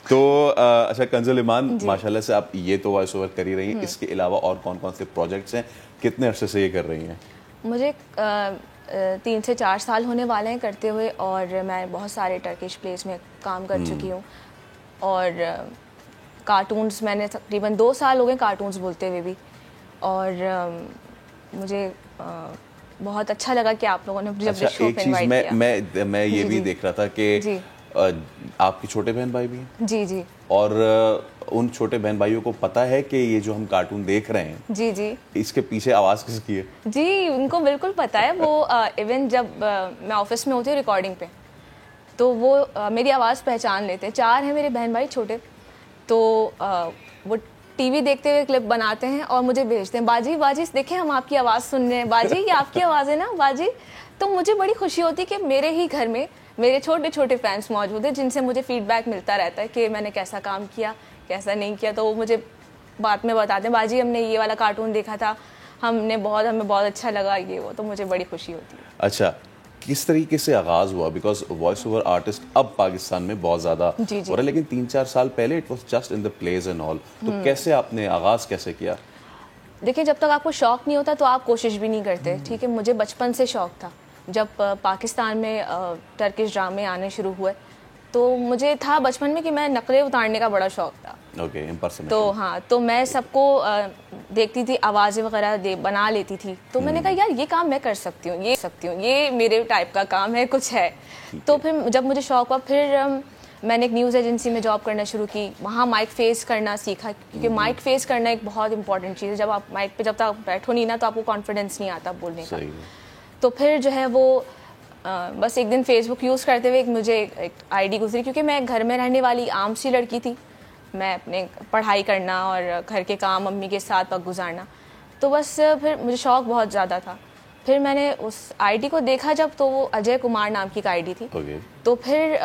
تو اچھا کنزل ایمان, ماشاءاللہ سے آپ یہ تو وائس اوور کر ہی رہی ہیں, اس کے علاوہ اور کون کون سے پروجیکٹس ہیں, کتنے عرصے سے یہ کر رہی ہیں؟ مجھے 3 سے 4 سال ہونے والے ہیں کرتے ہوئے, اور میں بہت سارے ٹرکش پلیز میں کام کر چکی ہوں, اور کارٹونز میں نے تقریباً 2 سال ہو گئے کارٹونز بولتے ہوئے بھی. اور مجھے بہت اچھا لگا کہ آپ لوگوں نے جب شو پہ انوائٹ کیا. میں یہ بھی دیکھ رہا تھا کہ آپ کے چھوٹے بہن بھائی بھی ہیں. جی جی. اور ان چھوٹے بہن بھائیوں کو پتا ہے کہ یہ جو ہم کارٹون دیکھ رہے ہیں, جی جی, اس کے پیچھے آواز کس کی ہے؟ جی ان کو بالکل پتا ہے. وہ ایون جب میں آفس میں ہوتی ہوں ریکارڈنگ پہ, تو وہ میری آواز پہچان لیتے ہیں. 4 ہیں میرے بہن بھائی چھوٹے, تو وہ ٹی وی دیکھتے ہوئے کلپ بناتے ہیں اور مجھے بھیجتے ہیں, باجی باجی دیکھیں ہم آپ کی آواز سن رہے ہیں, باجی یہ آپ کی آواز ہے نا باجی. تو مجھے بڑی خوشی ہوتی ہے کہ میرے ہی گھر میں میرے چھوٹے چھوٹے فینس موجود ہیں جن سے مجھے فیڈ بیک ملتا رہتا ہے کہ میں نے کیسا کام کیا, کیسا نہیں کیا. تو وہ مجھے بعد میں بتاتے ہیں, باجی ہم نے یہ والا کارٹون دیکھا تھا, ہمیں بہت اچھا لگا یہ وہ. تو مجھے بڑی خوشی ہوتی ہے. اچھا, کس طریقے سے آغاز ہوا؟ بیکاز وائس اوور آرٹسٹ اب پاکستان میں بہت زیادہ ہو رہا ہے, لیکن 3-4 سال پہلے it was just in the please and all. تو کیسے آپ نے آغاز کیسے کیا؟ دیکھیں, جب تک آپ کو شوق نہیں ہوتا تو آپ کوشش بھی نہیں کرتے. ٹھیک ہے, مجھے بچپن سے شوق تھا. جب پاکستان میں ٹرکش ڈرامے آنے شروع ہوئے تو مجھے تھا بچپن میں کہ میں نقلیں اتارنے کا بڑا شوق تھا. تو ہاں, تو میں سب کو دیکھتی تھی, آوازیں وغیرہ بنا لیتی تھی. تو میں نے کہا یار یہ کام میں کر سکتی ہوں, یہ میرے ٹائپ کا کام ہے, کچھ ہے. تو پھر جب مجھے شوق ہوا, پھر میں نے ایک نیوز ایجنسی میں جاب کرنا شروع کی. وہاں مائک فیس کرنا سیکھا, کیونکہ مائک فیس کرنا ایک بہت امپورٹنٹ چیز ہے. جب آپ مائک پہ جب تک بیٹھو نہیں نا تو آپ کو کانفیڈینس نہیں آتا بولنے کا. تو پھر جو ہے وہ بس ایک دن فیس بک یوز کرتے ہوئے مجھے ایک آئی ڈی گزری, کیونکہ میں گھر میں رہنے والی عام سی لڑکی تھی. میں اپنے پڑھائی کرنا اور گھر کے کام امی کے ساتھ وقت گزارنا, تو بس پھر مجھے شوق بہت زیادہ تھا. پھر میں نے اس آئی ڈی کو دیکھا جب, تو وہ اجے کمار نام کی ایک آئی ڈی تھی. تو پھر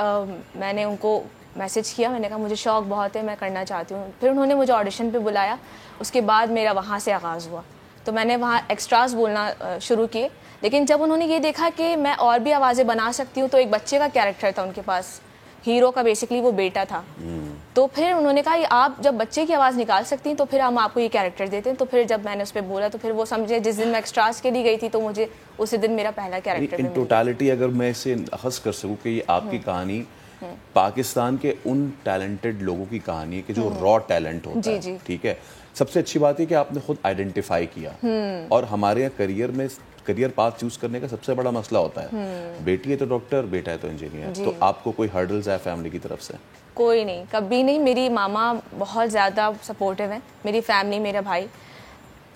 میں نے ان کو میسج کیا, میں نے کہا مجھے شوق بہت ہے, میں کرنا چاہتی ہوں. پھر انہوں نے مجھے آڈیشن پہ بلایا. اس کے بعد میرا وہاں سے آغاز ہوا. تو میں نے وہاں ایکسٹراز بولنا شروع کیے. لیکن جب انہوں نے یہ دیکھا کہ میں اور بھی آوازیں بنا سکتی ہوں, تو ایک بچے کا کیریکٹر تھا ان کے پاس, ہیرو کا بیسکلی وہ بیٹا تھا. تو پھر انہوں نے کہا آپ جب بچے کی آواز نکال سکتی ہیں تو پھر ہم آپ کو یہ کیریکٹر دیتے ہیں. تو پھر جب میں نے اس پہ بولا تو پھر وہ سمجھے, جس دن میں ایکسٹراز کے لیے گئی تھی تو مجھے اسی دن میرا پہلا کیریکٹر ان ٹوٹالٹی اگر میں اسے اخذ کر سکوں کہ یہ آپ کی کہانی پاکستان کے ان ٹیلنٹڈ لوگوں کی کہانی ہے کہ جو را ٹیلنٹ ہوتا ہے. ٹھیک ہے, سب سے اچھی بات ہے کہ آپ نے خود آئیڈینٹیفائی کیا. اور ہمارے یہاں کریئر پاتھ چوز کرنے کا سب سے بڑا مسئلہ ہوتا ہے, بیٹی ہے تو ڈاکٹر, بیٹا ہے تو انجینئر. تو آپ کو کوئی ہرڈلز ہے فیملی کی طرف سے؟ کوئی نہیں, کبھی نہیں. میری ماما بہت زیادہ سپورٹیو ہیں, میری فیملی, میرا بھائی,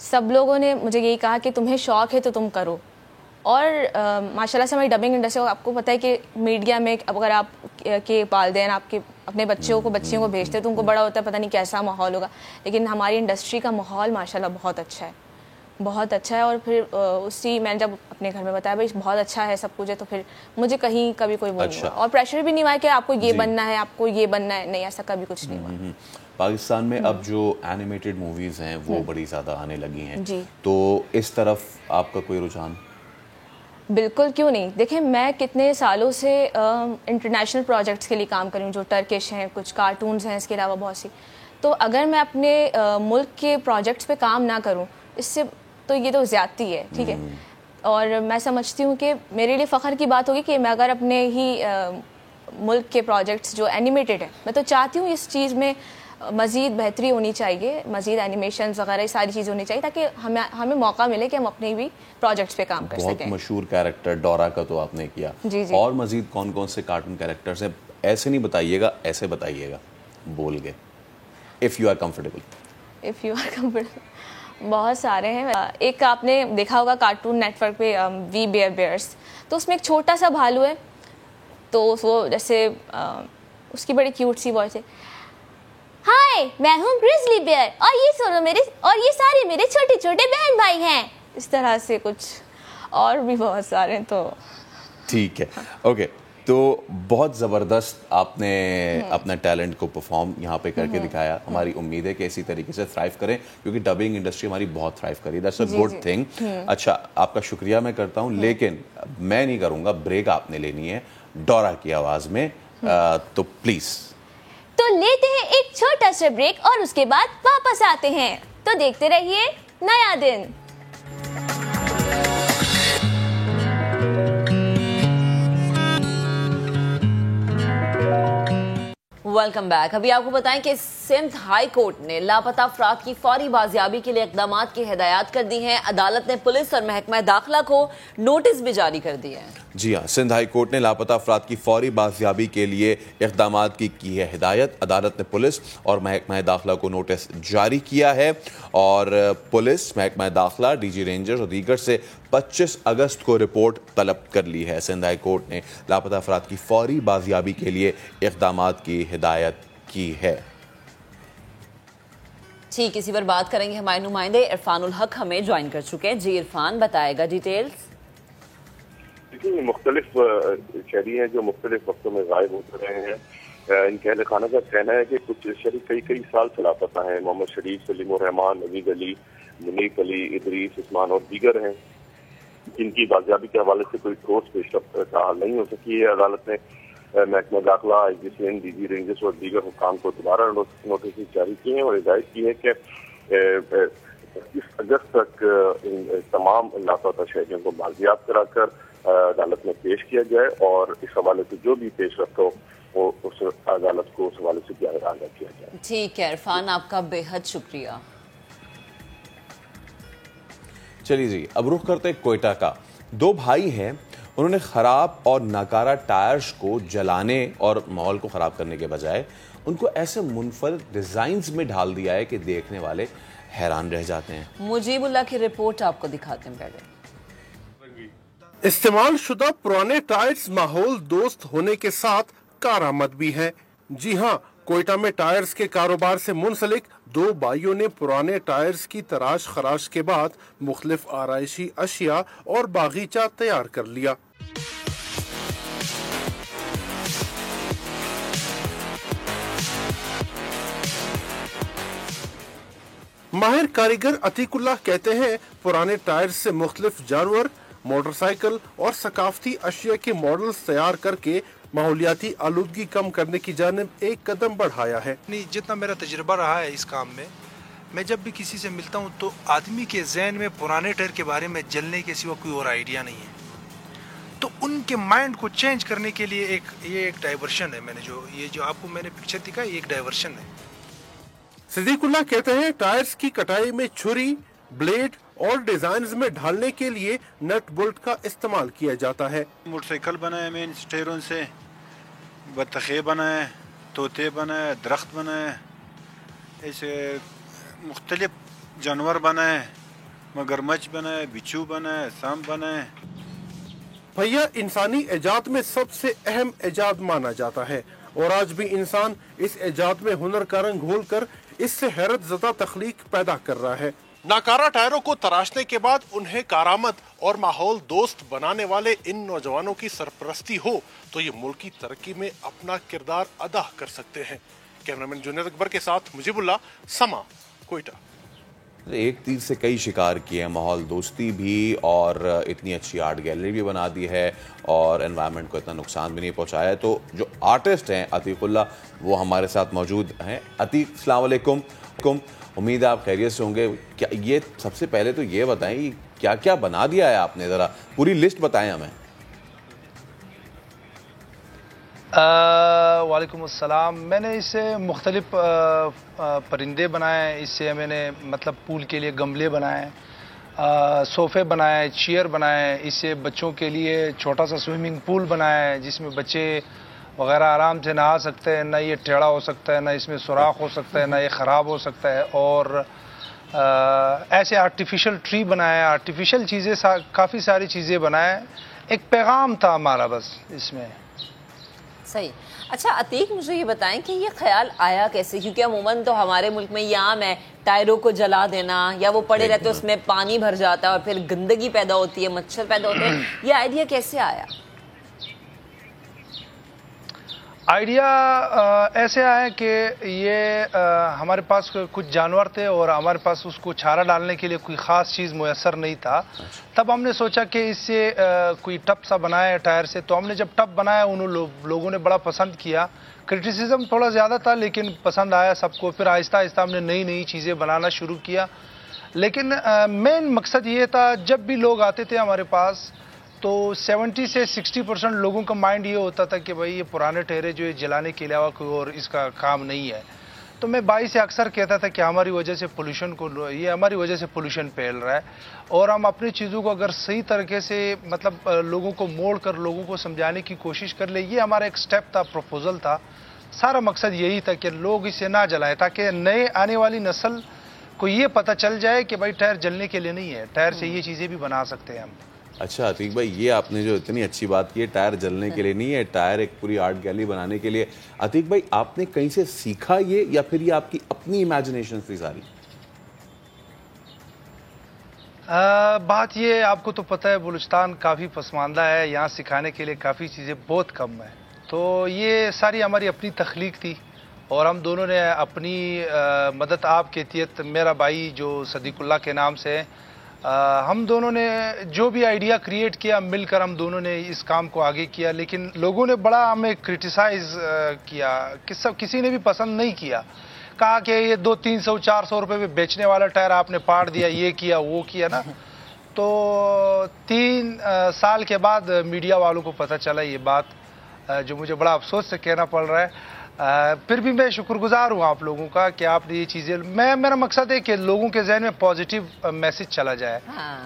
سب لوگوں نے مجھے یہی کہا کہ تمہیں شوق ہے تو تم کرو. اور ماشاء اللہ سے ہماری ڈبنگ انڈسٹری, آپ کو پتہ ہے کہ میڈیا میں اگر آپ کے والدین آپ کے اپنے بچیوں کو بھیجتے ہیں تو ان کو بڑا ہوتا ہے پتہ نہیں کیسا ماحول ہوگا. لیکن ہماری انڈسٹری کا ماحول ماشاء اللہ بہت اچھا ہے, بہت اچھا ہے. اور پھر اسی میں نے جب اپنے گھر میں بتایا بھائی بہت اچھا ہے سب کچھ ہے, تو پھر مجھے کہیں کبھی کوئی وہ نہیں ہوا. اور پریشر بھی نہیں ہوا کہ آپ کو یہ بننا ہے, آپ کو یہ بننا ہے, نہیں, ایسا کبھی کچھ نہیں ہوا. پاکستان میں اب جو اینیمیٹڈ موویز ہیں وہ بڑی زیادہ آنے لگی ہیں, تو اس طرف آپ کا کوئی رجحان؟ بالکل, کیوں نہیں. دیکھیں میں کتنے سالوں سے انٹرنیشنل پروجیکٹس کے لیے کام کر رہی ہوں, جو ٹرکش ہیں, کچھ کارٹونز ہیں, اس کے علاوہ بہت سی. تو اگر میں اپنے ملک کے پروجیکٹس پہ کام نہ کروں, اس سے تو یہ تو زیادتی ہے. ٹھیک ہے, اور میں سمجھتی ہوں کہ میرے لیے فخر کی بات ہوگی کہ میں اگر اپنے ہی ملک کے پروجیکٹس جو اینیمیٹڈ ہیں، میں تو چاہتی ہوں اس چیز میں مزید بہتری ہونی چاہیے، مزید اینیمیشنز وغیرہ ساری چیزیں ہونی چاہیے تاکہ ہمیں موقع ملے کہ ہم اپنے بھی پروجیکٹس پہ کام کر سکیں. بہت مشہور کیریکٹر ڈورا کا تو آپ نے کیا. جی جی. اور مزید کون کون سے کارٹون کیریکٹرز ہیں؟ ایسے نہیں بتائیے گا، ایسے بتائیے گا بول کے، اف یو آر کمفرٹیبل. بہت سارے ہیں. ایک آپ نے دیکھا ہوگا کارٹون نیٹ ورک پہ وی بیئر بیئرس، تو اس میں ایک چھوٹا سا بھالو ہے، تو وہ جیسے اس کی بڑی کیوٹ سی وائس ہے، ہائے میں ہوں گریزلی بیئر اور یہ سارے میرے چھوٹے چھوٹے بہن بھائی ہیں. اس طرح سے کچھ اور بھی بہت سارے. تو ٹھیک ہے، اوکے. تو بہت زبردست آپ نے اپنا ٹیلنٹ کو پرفارم یہاں پہ کر کے دکھایا. ہماری امید ہے کہ اسی طریقے سے تھرائیو کریں، کیونکہ ڈبنگ انڈسٹری ہماری بہت تھرائیو کری. That's a good thing. اچھا، آپ کا شکریہ میں کرتا ہوں، لیکن میں نہیں کروں گا. بریک آپ نے لینی ہے ڈورا کی آواز میں، تو پلیز. تو لیتے ہیں ایک چھوٹا سا بریک اور اس کے بعد واپس آتے ہیں. تو دیکھتے رہیے نیا دن. Welcome back. ابھی آپ کو بتائیں کہ سندھ ہائی کورٹ نے لاپتہ افراد کی فوری بازیابی کے لیے اقدامات کی ہدایات کر دی ہیں. عدالت نے پولیس اور محکمہ داخلہ کو نوٹس بھی جاری کر دیے ہیں. جی ہاں، سندھ ہائی کورٹ نے لاپتہ افراد کی فوری بازیابی کے لیے اقدامات کی ہے ہدایت. عدالت نے پولیس اور محکمہ داخلہ کو نوٹس جاری کیا ہے، اور پولیس، محکمہ داخلہ، ڈی جی رینجرز اور دیگر سے 25 اگست کو رپورٹ طلب کر لی ہے. سندھ ہائی کورٹ نے لاپتہ افراد کی فوری بازیابی کے لیے اقدامات کی ہدایت کی ہے. ٹھیک، اسی پر بات کریں گے. ہمارے نمائندے عرفان الحق ہمیں جوائن کر چکے ہیں. جی عرفان، بتائے گا ڈیٹیلز. دیکھیے، مختلف شہری ہیں جو مختلف وقتوں میں غائب ہوتے رہے ہیں. ان کے اہل خانہ کا کہنا ہے کہ کچھ شہری کئی سال سے لاپتہ ہیں. محمد شریف، سلیم الرحمان، عزیز علی، منیف علی، ادریس، عثمان اور دیگر ہیں، جن کی بازیابی کے حوالے سے کوئی ٹھوس پیش رفت حال نہیں ہو سکی ہے. عدالت نے محکمہ داخلہ، آئی جی سندھ، ڈی جی رینجرز اور دیگر حکام کو دوبارہ نوٹس جاری کیے ہیں اور ہدایت کی ہے کہ 25 اگست تک تمام لاپتہ شہریوں کو بازیاب کرا کر عدالت میں پیش کیا جائے، اور اس حوالے سے جو بھی پیش رفت ہو وہ اس عدالت کو اس حوالے سے آگاہ کیا جائے. ٹھیک ہے عرفان، آپ کا بے حد شکریہ. چلیے جی، اب رخ کرتے کوئٹہ کا. 2 بھائی ہیں، انہوں نے خراب اور ناکارہ ٹائرز کو جلانے اور ماحول کو خراب کرنے کے بجائے ان کو ایسے منفرد ڈیزائنز میں ڈھال دیا ہے کہ دیکھنے والے حیران رہ جاتے ہیں. مجیب اللہ کی رپورٹ آپ کو دکھاتے ہیں. پہلے استعمال شدہ پرانے ٹائرز ماحول دوست ہونے کے ساتھ کارآمد بھی ہیں. جی ہاں، کوئٹہ میں ٹائرز کے کاروبار سے منسلک 2 بھائیوں نے پرانے ٹائرز کی تراش خراش کے بعد مختلف آرائشی اشیاء اور باغیچہ تیار کر لیا. ماہر کاریگر عتیق اللہ کہتے ہیں پرانے ٹائرز سے مختلف جانور، موٹر سائیکل اور ثقافتی اشیاء کے ماڈلز تیار کر کے ماحولیاتی آلودگی کم کرنے کی جانب ایک قدم بڑھایا ہے. جتنا میرا تجربہ رہا ہے اس کام میں جب بھی کسی سے ملتا ہوں تو آدمی کے ذہن میں پرانے ٹائر کے بارے میں جلنے کے سوا کوئی اور آئیڈیا نہیں ہے، تو ان کے مائنڈ کو چینج کرنے کے لیے یہ ایک ڈائیورشن ہے. یہ جو آپ کو میں نے پکچر دکھا ہے، یہ ایک ڈائیورشن ہے. صدیق اللہ کہتے ہیں ٹائرز کی کٹائی میں چھری، بلیڈ اور ڈیزائنز میں ڈھالنے کے لیے نٹ بولٹ کا استعمال کیا جاتا ہے. موٹر سائیکل بنائے میں ٹائروں سے، بطخیں بنائے، طوطے بنائے، درخت بنائے، ایسے مختلف جانور بنائے، مگرمچھ بنائے، بچھو بنائے، سانپ بنائے. پہیا انسانی ایجاد میں سب سے اہم ایجاد مانا جاتا ہے، اور آج بھی انسان اس ایجاد میں ہنر کا رنگ گھول کر اس سے حیرت زدہ تخلیق پیدا کر رہا ہے. ناکارہ ٹائروں کو تراشنے کے بعد انہیں کارآمد اور ماحول دوست بنانے والے ان نوجوانوں کی سرپرستی ہو تو یہ ملک کی ترقی میں اپنا کردار ادا کر سکتے ہیں. کیمرامین جنید اکبر کے ساتھ مجیب اللہ، سما، کوئٹہ. ایک تیر سے کئی شکار کیے ہیں، ماحول دوستی بھی اور اتنی اچھی آرٹ گیلری بھی بنا دی ہے اور انوائرمنٹ کو اتنا نقصان بھی نہیں پہنچایا ہے. تو جو آرٹسٹ ہیں عتیق اللہ وہ ہمارے ساتھ موجود ہیں. عتیق السلام علیکم. امید ہے آپ خیریت سے ہوں گے. کیا یہ سب سے پہلے تو یہ بتائیں کیا کیا بنا دیا ہے آپ نے, ذرا پوری لسٹ بتائیں ہمیں. وعلیکم السلام. میں نے اس سے مختلف پرندے بنائے, اس سے میں نے مطلب پول کے لیے گملے بنائے, صوفے بنائے, چیئر بنائے, اس سے بچوں کے لیے چھوٹا سا سوئمنگ پول بنائے جس میں بچے وغیرہ آرام سے نہا سکتے ہیں, نہ یہ ٹیڑھا ہو سکتا ہے, نہ اس میں سوراخ ہو سکتا ہے, نہ یہ خراب ہو سکتا ہے. اور ایسے آرٹیفیشل ٹری بنائے, آرٹیفیشل چیزیں کافی ساری چیزیں بنائے. ایک پیغام تھا ہمارا بس اس میں. صحیح. اچھا عتیق, مجھے یہ بتائیں کہ یہ خیال آیا کیسے, کیونکہ عموماً تو ہمارے ملک میں یہ عام ہے ٹائروں کو جلا دینا, یا وہ پڑے رہتے اس میں پانی بھر جاتا ہے اور پھر گندگی پیدا ہوتی ہے, مچھر پیدا ہوتے ہیں. یہ آئیڈیا کیسے آیا؟ آئیڈیا ایسے آیا کہ یہ ہمارے پاس کچھ جانور تھے اور ہمارے پاس اس کو چارہ ڈالنے کے لیے کوئی خاص چیز میسر نہیں تھا. تب ہم نے سوچا کہ اس سے کوئی ٹب سا بنایا ٹائر سے. تو ہم نے جب ٹب بنایا انہوں لوگوں نے بڑا پسند کیا. کرٹیسزم تھوڑا زیادہ تھا لیکن پسند آیا سب کو. پھر آہستہ آہستہ ہم نے نئی نئی چیزیں بنانا شروع کیا. لیکن مین مقصد یہ تھا, جب بھی لوگ آتے تھے ہمارے پاس تو 70 سے 60% لوگوں کا مائنڈ یہ ہوتا تھا کہ بھائی یہ پرانے ٹہرے جو جلانے کے علاوہ کوئی اور اس کا کام نہیں ہے. تو میں بھائی سے اکثر کہتا تھا کہ ہماری وجہ سے ہماری وجہ سے پولوشن پھیل رہا ہے, اور ہم اپنی چیزوں کو اگر صحیح طریقے سے مطلب لوگوں کو موڑ کر لوگوں کو سمجھانے کی کوشش کر لیں. یہ ہمارا ایک سٹیپ تھا, پروپوزل تھا. سارا مقصد یہی تھا کہ لوگ اسے نہ جلائیں تاکہ نئے آنے والی نسل کو یہ پتہ چل جائے کہ بھائی ٹائر جلنے کے لیے نہیں ہے, ٹائر سے یہ چیزیں بھی بنا سکتے ہیں ہم. اچھا عتیق بھائی, یہ آپ نے جو اتنی اچھی بات کی ہے, ٹائر جلنے کے لیے نہیں ہے, ٹائر ایک پوری آرٹ گیلری بنانے کے لیے. عتیق بھائی, آپ نے کہیں سے سیکھا یہ, یا پھر یہ آپ کی اپنی امیجنیشن تھی ساری؟ بات یہ, آپ کو تو پتہ ہے بلوچستان کافی پسماندہ ہے, یہاں سکھانے کے لیے کافی چیزیں بہت کم ہیں. تو یہ ساری ہماری اپنی تخلیق تھی, اور ہم دونوں نے اپنی مدد آپ کے تحت, میرا بھائی جو صدیق اللہ کے نام سے ہے, ہم دونوں نے جو بھی آئیڈیا کریٹ کیا مل کر ہم دونوں نے اس کام کو آگے کیا. لیکن لوگوں نے بڑا ہمیں کرٹیسائز کیا, کسی نے بھی پسند نہیں کیا. کہا کہ یہ 200-300-400 روپے میں بیچنے والا ٹائر آپ نے پاڑ دیا, یہ کیا وہ کیا نا. تو 3 سال کے بعد میڈیا والوں کو پتہ چلا یہ بات, جو مجھے بڑا افسوس سے کہنا پڑ رہا ہے. پھر بھی میں شکر گزار ہوں آپ لوگوں کا کہ آپ نے یہ چیزیں, میرا مقصد ہے کہ لوگوں کے ذہن میں پازیٹیو میسج چلا جائے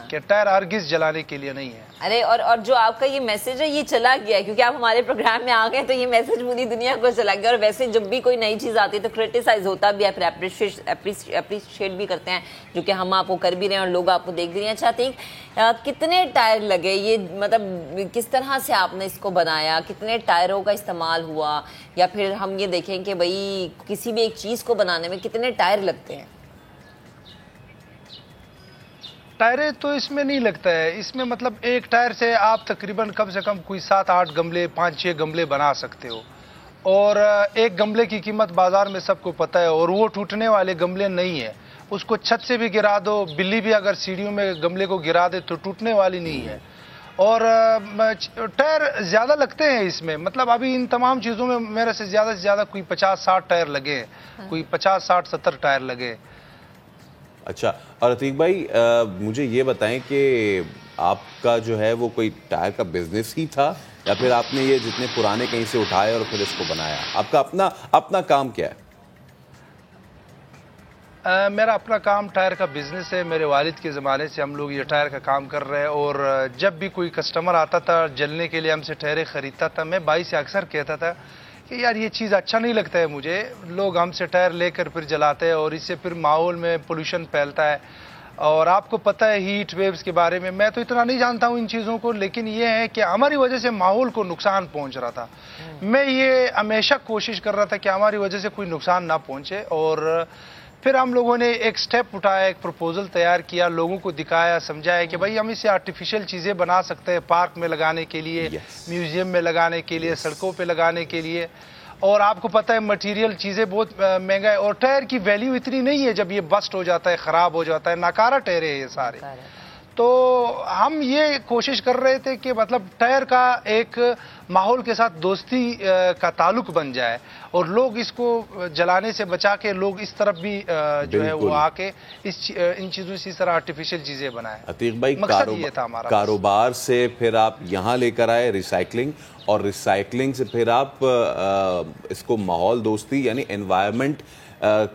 کہ ٹائر ہرگز جلانے کے لیے نہیں ہے. ارے اور جو آپ کا یہ میسج ہے یہ چلا گیا ہے, کیونکہ آپ ہمارے پروگرام میں آ گئے تو یہ میسج پوری دنیا کو چلا گیا. اور ویسے جب بھی کوئی نئی چیز آتی ہے تو کرٹیسائز ہوتا بھی ہے, پھر اپریشیٹ بھی کرتے ہیں, جو کہ ہم آپ کو کر بھی رہے ہیں اور لوگ آپ کو دیکھ بھی رہے ہیں. اچھا ٹھیک, کتنے ٹائر لگے, یہ مطلب کس طرح سے آپ نے اس کو بنایا, کتنے ٹائروں کا استعمال ہوا, یا پھر ہم یہ دیکھیں کہ بھئی کسی بھی ایک چیز کو بنانے میں کتنے ٹائر لگتے ہیں؟ ٹائریں تو اس میں نہیں لگتا ہے, اس میں مطلب ایک ٹائر سے آپ تقریباً کم سے کم کوئی 7-8 گملے, 5-6 گملے بنا سکتے ہو. اور ایک گملے کی قیمت بازار میں سب کو پتہ ہے, اور وہ ٹوٹنے والے گملے نہیں ہیں. اس کو چھت سے بھی گرا دو, بلی بھی اگر سیڑھیوں میں گملے کو گرا دے تو ٹوٹنے والی نہیں ہے. اور ٹائر زیادہ لگتے ہیں اس میں, مطلب ابھی ان تمام چیزوں میں میرے سے زیادہ کوئی 50-60 ٹائر لگے, کوئی 50-60-70 ٹائر لگے. اچھا, اور عتیق بھائی مجھے یہ بتائیں کہ آپ کا جو ہے وہ کوئی ٹائر کا بزنس ہی تھا, یا پھر آپ نے یہ جتنے پرانے کہیں سے اٹھائے اور پھر اس کو بنایا؟ آپ کا اپنا کام کیا ہے؟ میرا اپنا کام ٹائر کا بزنس ہے. میرے والد کے زمانے سے ہم لوگ یہ ٹائر کا کام کر رہے ہیں, اور جب بھی کوئی کسٹمر آتا تھا جلنے کے لیے ہم سے ٹائریں خریدتا تھا, میں بھائی سے اکثر کہتا تھا کہ یار یہ چیز اچھا نہیں لگتا ہے مجھے, لوگ ہم سے ٹائر لے کر پھر جلاتے ہیں اور اس سے پھر ماحول میں پولوشن پھیلتا ہے. اور آپ کو پتہ ہے ہیٹ ویوز کے بارے میں تو اتنا نہیں جانتا ہوں ان چیزوں کو, لیکن یہ ہے کہ ہماری وجہ سے ماحول کو نقصان پہنچ رہا تھا. میں یہ ہمیشہ کوشش کر رہا تھا کہ ہماری وجہ سے کوئی نقصان نہ پہنچے. اور پھر ہم لوگوں نے ایک سٹیپ اٹھایا, ایک پروپوزل تیار کیا, لوگوں کو دکھایا, سمجھایا کہ بھائی ہم اس سے آرٹیفیشل چیزیں بنا سکتے ہیں, پارک میں لگانے کے لیے, میوزیم میں لگانے کے لیے, سڑکوں پہ لگانے کے لیے. اور آپ کو پتہ ہے مٹیریل چیزیں بہت مہنگا ہے, اور ٹائر کی ویلیو اتنی نہیں ہے جب یہ بسٹ ہو جاتا ہے, خراب ہو جاتا ہے, ناکارہ ٹائر ہے یہ سارے. تو ہم یہ کوشش کر رہے تھے کہ مطلب ٹائر کا ایک ماحول کے ساتھ دوستی کا تعلق بن جائے اور لوگ اس کو جلانے سے بچا کے لوگ اس طرف بھی جو ہے وہ آ کے ان چیزوں سے اس طرح آرٹیفیشل چیزیں بنائیں. عتیق بھائی مقصد یہ تھا ہمارا. کاروبار سے پھر آپ یہاں لے کر آئے ریسائکلنگ, اور ریسائکلنگ سے پھر آپ اس کو ماحول دوستی یعنی انوائرمنٹ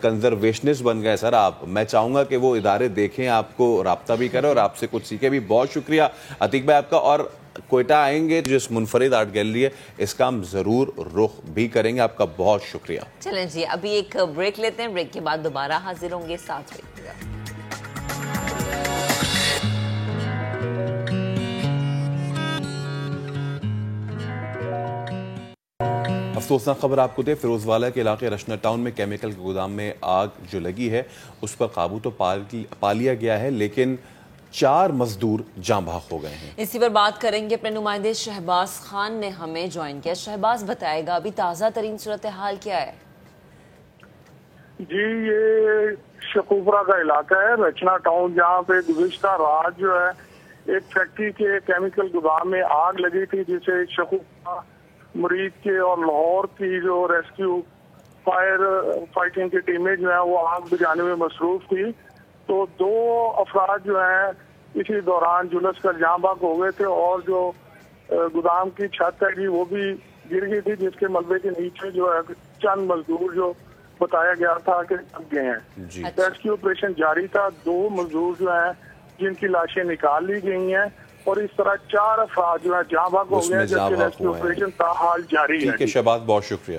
کنزرویشنسٹ بن گئے سر آپ. میں چاہوں گا کہ وہ ادارے دیکھیں, آپ کو رابطہ بھی کریں اور آپ سے کچھ سیکھیں بھی. بہت شکریہ عتیق بھائی آپ کا. اور کوئٹہ آئیں گے جو اس منفرد آرٹ گیلری ہے اس کا ہم ضرور رخ بھی کریں گے. آپ کا بہت شکریہ. چلیں جی ابھی ایک بریک لیتے ہیں, بریک کے بعد دوبارہ حاضر ہوں گے. ساتھ رہیے گا. افسوسناک خبر آپ کو دے, فیروز والا کے علاقے رشنا ٹاؤن میں کیمیکل کے گودام میں آگ جو لگی ہے اس پر قابو تو پا لیا گیا ہے, لیکن 4 مزدور جاں بحق ہو گئے ہیں. اسی پر بات کریں گے, اپنے نمائندے شہباز خان نے ہمیں جوائن کیا. شہباز بتائے گا ابھی تازہ ترین صورتحال کیا ہے؟ جی یہ شکوفرہ کا علاقہ ہے رچنا ٹاؤن, جہاں پہ گزشتہ رات جو ہے ایک فیکٹری کے کیمیکل گودام میں آگ لگی تھی, جسے شکوفرہ مرید کے اور لاہور کی جو ریسکیو فائٹنگ کی ٹیمیں جو ہیں وہ آگ بجھانے میں مصروف تھی. تو 2 افراد جو ہیں اسی دوران جلس کر جاں بحق ہو گئے تھے, اور جو گودام کی چھت ہے جی وہ بھی گر گئی تھی, جس کے ملبے کے نیچے جو ہے چند مزدور جو بتایا گیا تھا کہ دب گئے ہیں. ریسکیو آپریشن جاری تھا. 2 مزدور جو ہیں جن کی لاشیں نکال لی گئی ہیں, اور اس طرح 4 افراد جو ہیں جاں بحق ہو گئے ہیں, جبکہ ریسکیو آپریشن تاحال جاری ہے. ٹھیک ہے شہباز, بہت شکریہ.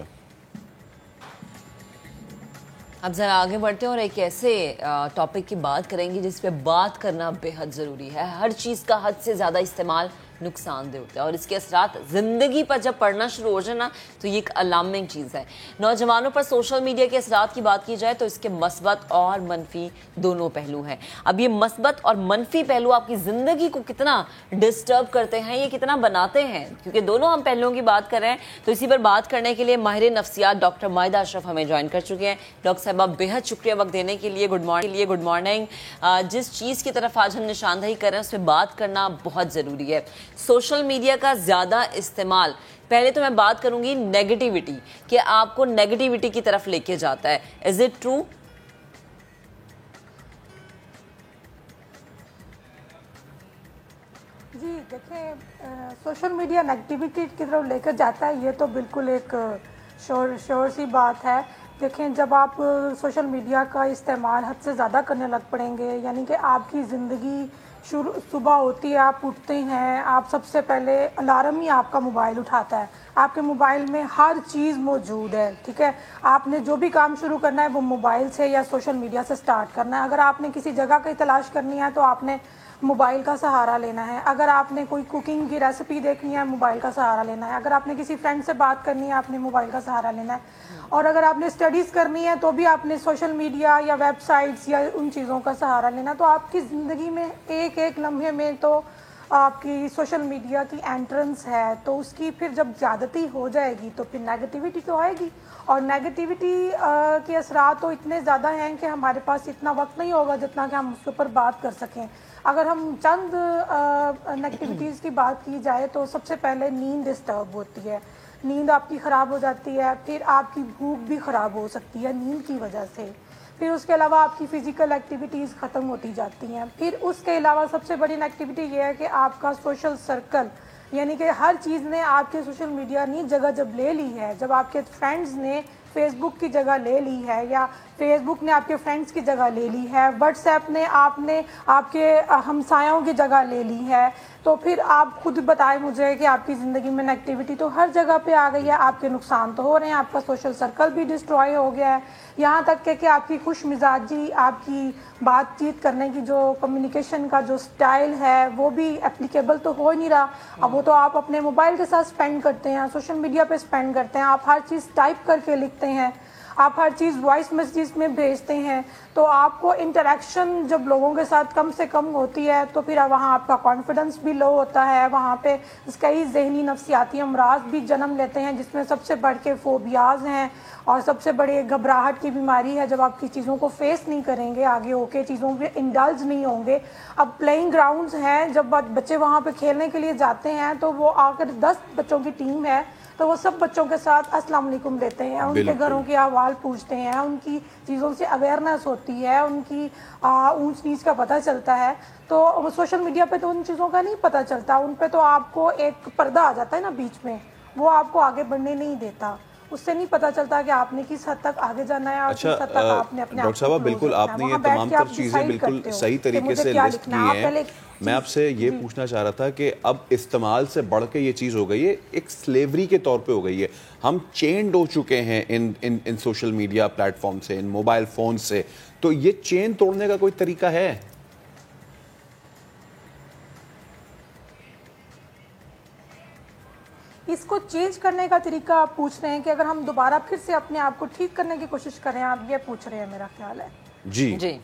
اب ذرا آگے بڑھتے ہیں اور ایک ایسے ٹاپک کی بات کریں گے جس پہ بات کرنا بے حد ضروری ہے. ہر چیز کا حد سے زیادہ استعمال نقصان دہ ہوتا ہے, اور اس کے اثرات زندگی پر جب پڑنا شروع ہو جائے نا تو یہ ایک الارمنگ چیز ہے. نوجوانوں پر سوشل میڈیا کے اثرات کی بات کی جائے تو اس کے مثبت اور منفی دونوں پہلو ہیں. اب یہ مثبت اور منفی پہلو آپ کی زندگی کو کتنا ڈسٹرب کرتے ہیں, یہ کتنا بناتے ہیں, کیونکہ دونوں ہم پہلوؤں کی بات کر رہے ہیں. تو اسی پر بات کرنے کے لیے ماہر نفسیات ڈاکٹر مائدہ اشرف ہمیں جوائن کر چکے ہیں. ڈاکٹر صاحبہ بے حد شکریہ وقت دینے کے لیے. Good morning. جس چیز کی طرف آج ہم نشاندہی کر رہے ہیں اس پہ بات کرنا بہت ضروری ہے. سوشل میڈیا کا زیادہ استعمال, پہلے تو میں بات کروں گی نیگیٹیوٹی, کہ آپ کو نیگیٹیوٹی کی طرف لے کے جاتا ہے. Is it true? جی دیکھیں, سوشل میڈیا نیگیٹیوٹی کی طرف لے کر جاتا ہے, یہ تو بالکل ایک شور سی بات ہے. دیکھیں جب آپ سوشل میڈیا کا استعمال حد سے زیادہ کرنے لگ پڑیں گے, یعنی کہ آپ کی زندگی صبح ہوتی ہے, آپ اٹھتے ہیں, آپ سب سے پہلے الارم ہی آپ کا موبائل اٹھاتا ہے. آپ کے موبائل میں ہر چیز موجود ہے, ٹھیک ہے. آپ نے جو بھی کام شروع کرنا ہے وہ موبائل سے یا سوشل میڈیا سے سٹارٹ کرنا ہے. اگر آپ نے کسی جگہ کی تلاش کرنی ہے تو آپ نے موبائل کا سہارا لینا ہے. اگر آپ نے کوئی کوکنگ کی ریسیپی دیکھنی ہے موبائل کا سہارا لینا ہے. اگر آپ نے کسی فرینڈ سے بات کرنی ہے آپ نے موبائل کا سہارا لینا ہے. اور اگر آپ نے اسٹڈیز کرنی ہے تو بھی آپ نے سوشل میڈیا یا ویب سائٹس یا ان چیزوں کا سہارا لینا. تو آپ کی زندگی میں ایک ایک لمحے میں تو آپ کی سوشل میڈیا کی انٹرنس ہے. تو اس کی پھر جب زیادتی ہو جائے گی تو پھر نیگیٹیوٹی تو آئے گی, اور نیگیٹیوٹی کے اثرات تو اتنے زیادہ ہیں کہ ہمارے پاس اتنا وقت نہیں ہوگا جتنا کہ ہم اس کے اوپر بات کر سکیں. اگر ہم چند نیگیٹیوٹیز کی بات کی جائے تو سب سے پہلے نیند ڈسٹرب ہوتی ہے, نیند آپ کی خراب ہو جاتی ہے. پھر آپ کی بھوک بھی خراب ہو سکتی ہے نیند کی وجہ سے. پھر اس کے علاوہ آپ کی فزیکل ایکٹیویٹیز ختم ہوتی جاتی ہیں. پھر اس کے علاوہ سب سے بڑی نیگیٹیوٹی یہ ہے کہ آپ کا سوشل سرکل, یعنی کہ ہر چیز نے آپ کے سوشل میڈیا نے جگہ جب لے لی ہے, جب آپ کے فرینڈز نے فیس بک کی جگہ لے لی ہے, یا فیس بک نے آپ کے فرینڈز کی جگہ لے لی ہے, واٹس ایپ نے آپ کے ہمسایوں کی جگہ لے لی ہے, تو پھر آپ خود بتائیں مجھے کہ آپ کی زندگی میں نیگیٹیوٹی تو ہر جگہ پہ آ گئی ہے. آپ کے نقصان تو ہو رہے ہیں, آپ کا سوشل سرکل بھی ڈسٹروائے ہو گیا ہے, یہاں تک کہ آپ کی خوش مزاجی, آپ کی بات چیت کرنے کی جو کمیونیکیشن کا جو سٹائل ہے وہ بھی اپلیکیبل تو ہو ہی نہیں رہا. اب وہ تو آپ اپنے موبائل کے ساتھ سپینڈ کرتے ہیں, سوشل میڈیا پہ سپینڈ کرتے ہیں, آپ ہر چیز ٹائپ کر کے لکھتے ہیں, آپ ہر چیز وائس میسیج میں بھیجتے ہیں تو آپ کو انٹریکشن جب لوگوں کے ساتھ کم سے کم ہوتی ہے تو پھر وہاں آپ کا کانفیڈنس بھی لو ہوتا ہے، وہاں پہ کئی ذہنی نفسیاتی امراض بھی جنم لیتے ہیں جس میں سب سے بڑھ کے فوبیاز ہیں اور سب سے بڑی گھبراہٹ کی بیماری ہے جب آپ کی چیزوں کو فیس نہیں کریں گے، آگے ہو کے چیزوں پہ انڈلج نہیں ہوں گے۔ اب پلینگ گراؤنڈز ہیں، جب بچے وہاں پہ کھیلنے کے لیے جاتے ہیں تو وہ آ کر 10 بچوں کی ٹیم ہے تو وہ سب بچوں کے ساتھ السلام علیکم دیتے ہیں، ان کے گھروں کی احوال پوچھتے ہیں، ان کی چیزوں سے اویئرنیس ہوتی ہے، ان کی اونچ نیچ کا پتہ چلتا ہے۔ تو سوشل میڈیا پہ تو ان چیزوں کا نہیں پتہ چلتا، ان پہ تو آپ کو ایک پردہ آ جاتا ہے نا بیچ میں، وہ آپ کو آگے بڑھنے نہیں دیتا، اس سے نہیں پتہ چلتا کہ آپ نے کس حد تک آگے جانا ہے اور کس حد تک آپ نے اپنے ڈاکٹر صاحبہ بالکل آپ نے یہ تمام تر چیزیں بالکل صحیح طریقے سے لسٹ کی ہیں۔ میں آپ سے یہ پوچھنا چاہ رہا تھا کہ اب استعمال سے بڑھ کے یہ چیز ہو گئی ہے، ایک سلیوری کے طور پہ ہو گئی ہے، ہم چینڈ ہو چکے ہیں ان سوشل میڈیا پلیٹ فارم سے، ان موبائل فون سے، تو یہ چین توڑنے کا کوئی طریقہ ہے؟ اس کو چینج کرنے کا طریقہ آپ پوچھ رہے ہیں کہ اگر ہم دوبارہ پھر سے اپنے آپ کو ٹھیک کرنے کی کوشش کریں، آپ یہ پوچھ رہے ہیں، میرا خیال ہے۔ جی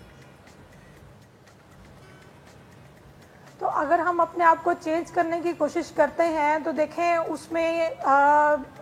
تو اگر ہم اپنے آپ کو چینج کرنے کی کوشش کرتے ہیں تو دیکھیں اس میں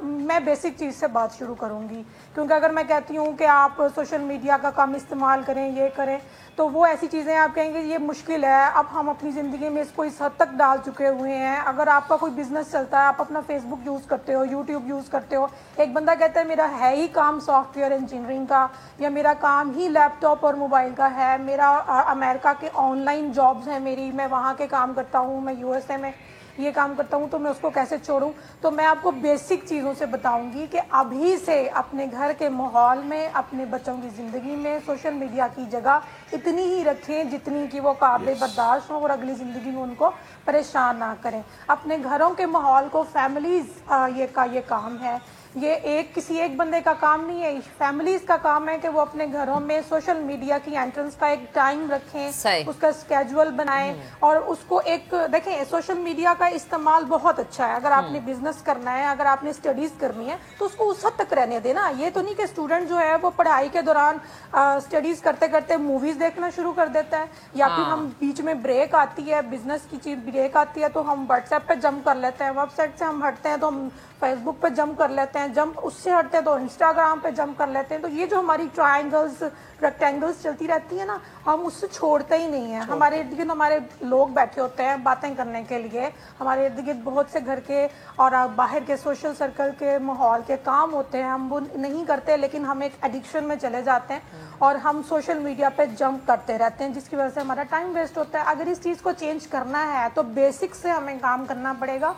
میں بیسک چیز سے بات شروع کروں گی، کیونکہ اگر میں کہتی ہوں کہ آپ سوشل میڈیا کا کم استعمال کریں، یہ کریں، تو وہ ایسی چیزیں آپ کہیں گے یہ مشکل ہے، اب ہم اپنی زندگی میں اس کو اس حد تک ڈال چکے ہوئے ہیں۔ اگر آپ کا کوئی بزنس چلتا ہے، آپ اپنا فیس بک یوز کرتے ہو، یوٹیوب یوز کرتے ہو، ایک بندہ کہتا ہے میرا ہے ہی کام سافٹ ویئر انجینئرنگ کا، یا میرا کام ہی لیپ ٹاپ اور موبائل کا ہے، میرا امریکہ کے آن لائن جابز ہیں میری، میں وہاں کے کام کرتا ہوں، میں یو ایس اے میں یہ کام کرتا ہوں، تو میں اس کو کیسے چھوڑوں؟ تو میں آپ کو بیسک چیزوں سے بتاؤں گی کہ ابھی سے اپنے گھر کے ماحول میں، اپنے بچوں کی زندگی میں سوشل میڈیا کی جگہ اتنی ہی رکھیں جتنی کہ وہ قابل برداشت ہو اور اگلی زندگی میں ان کو پریشان نہ کریں۔ اپنے گھروں کے ماحول کو فیملیز یہ کام ہے، یہ کسی ایک بندے کا کام نہیں ہے، فیملیز کا کام ہے کہ وہ اپنے گھروں میں سوشل میڈیا کی انٹرنس کا ایک ٹائم رکھیں، اس کا اسکیجول بنائیں، اور اس کو ایک دیکھیں سوشل میڈیا کا استعمال بہت اچھا ہے، اگر آپ نے بزنس کرنا ہے، اگر آپ نے اسٹڈیز کرنی ہے تو اس کو اس حد تک رہنے دینا۔ یہ تو نہیں کہ اسٹوڈنٹ جو ہے وہ پڑھائی کے دوران اسٹڈیز کرتے کرتے موویز دیکھنا شروع کر دیتا ہے، یا پھر ہم بیچ میں بریک آتی ہے، بزنس کی چیز بریک آتی ہے تو ہم واٹس ایپ پہ جمپ کر لیتے ہیں، ویب سائٹ سے ہم ہٹتے ہیں تو ہم فیس بک پہ جمپ کر لیتے ہیں، جمپ اس سے ہٹتے ہیں تو انسٹاگرام پہ جمپ کر لیتے ہیں۔ تو یہ جو ہماری ٹرائنگلز ریکٹینگلز چلتی رہتی ہے نا، ہم اس سے چھوڑتے ہی نہیں ہیں۔ ہمارے ارد گرد ہمارے لوگ بیٹھے ہوتے ہیں باتیں کرنے کے لیے، ہمارے ارد گرد بہت سے گھر کے اور باہر کے سوشل سرکل کے ماحول کے کام ہوتے ہیں، ہم وہ نہیں کرتے، لیکن ہم ایک ایڈکشن میں چلے جاتے ہیں اور ہم سوشل میڈیا پہ جمپ کرتے رہتے ہیں، جس کی وجہ سے ہمارا ٹائم ویسٹ ہوتا ہے۔ اگر اس چیز کو چینج کرنا ہے تو بیسک سے ہمیں کام کرنا پڑے گا،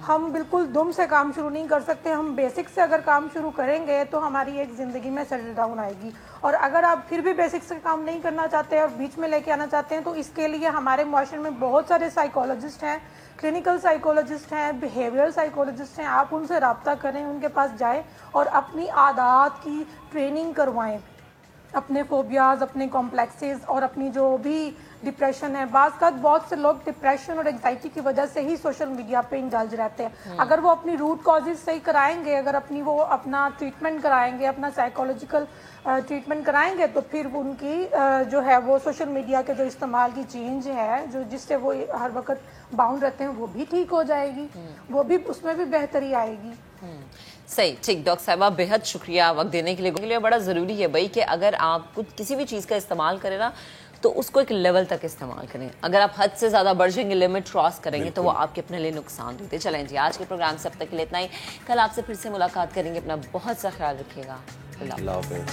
ہم بالکل دم سے کام شروع نہیں کر سکتے، ہم بیسک سے اگر کام شروع کریں گے تو ہماری ایک زندگی میں سیٹل ڈاؤن آئے گی۔ اور اگر آپ پھر بھی بیسک سے کام نہیں کرنا چاہتے اور بیچ میں لے کے آنا چاہتے ہیں تو اس کے لیے ہمارے معاشرے میں بہت سارے سائیکالوجسٹ ہیں، کلینکل سائیکالوجسٹ ہیں، بیہیویئر سائیکالوجسٹ ہیں، آپ ان سے رابطہ کریں، ان کے پاس جائیں اور اپنی عادات کی ٹریننگ کروائیں، اپنے فوبیاز، اپنے کمپلیکسز اور اپنی جو بھی ڈپریشن ہے۔ بعض کا بہت سے لوگ ڈپریشن اور انگزائٹی کی وجہ سے ہی سوشل میڈیا پہ انڈلج رہتے ہیں۔ اگر وہ اپنی روٹ کازز صحیح کرائیں گے، اگر وہ اپنا ٹریٹمنٹ کرائیں گے، اپنا سائیکولوجیکل ٹریٹمنٹ کرائیں گے، تو پھر ان کی جو ہے وہ سوشل میڈیا کے جو استعمال کی چینج ہے جس سے وہ ہر وقت باؤنڈ رہتے ہیں وہ بھی ٹھیک ہو جائے گی، وہ بھی اس میں بھی بہتری آئے گی۔ صحیح، ٹھیک ڈاکٹر صاحبہ، بہت شکریہ وقت دینے کے لیے۔ بڑا ضروری ہے بھائی کہ اگر آپ کسی بھی چیز کا استعمال کریں نا تو اس کو ایک لیول تک استعمال کریں، اگر آپ حد سے زیادہ بڑھ جائیں گے، لمٹ کراس کریں گے تو وہ آپ کے اپنے لیے نقصان دیتے۔ چلیں جی، آج کے پروگرام سے اب تک کے لیے اتنا ہی، کل آپ سے پھر سے ملاقات کریں گے، اپنا بہت سا خیال رکھیے گا، اللہ حافظ۔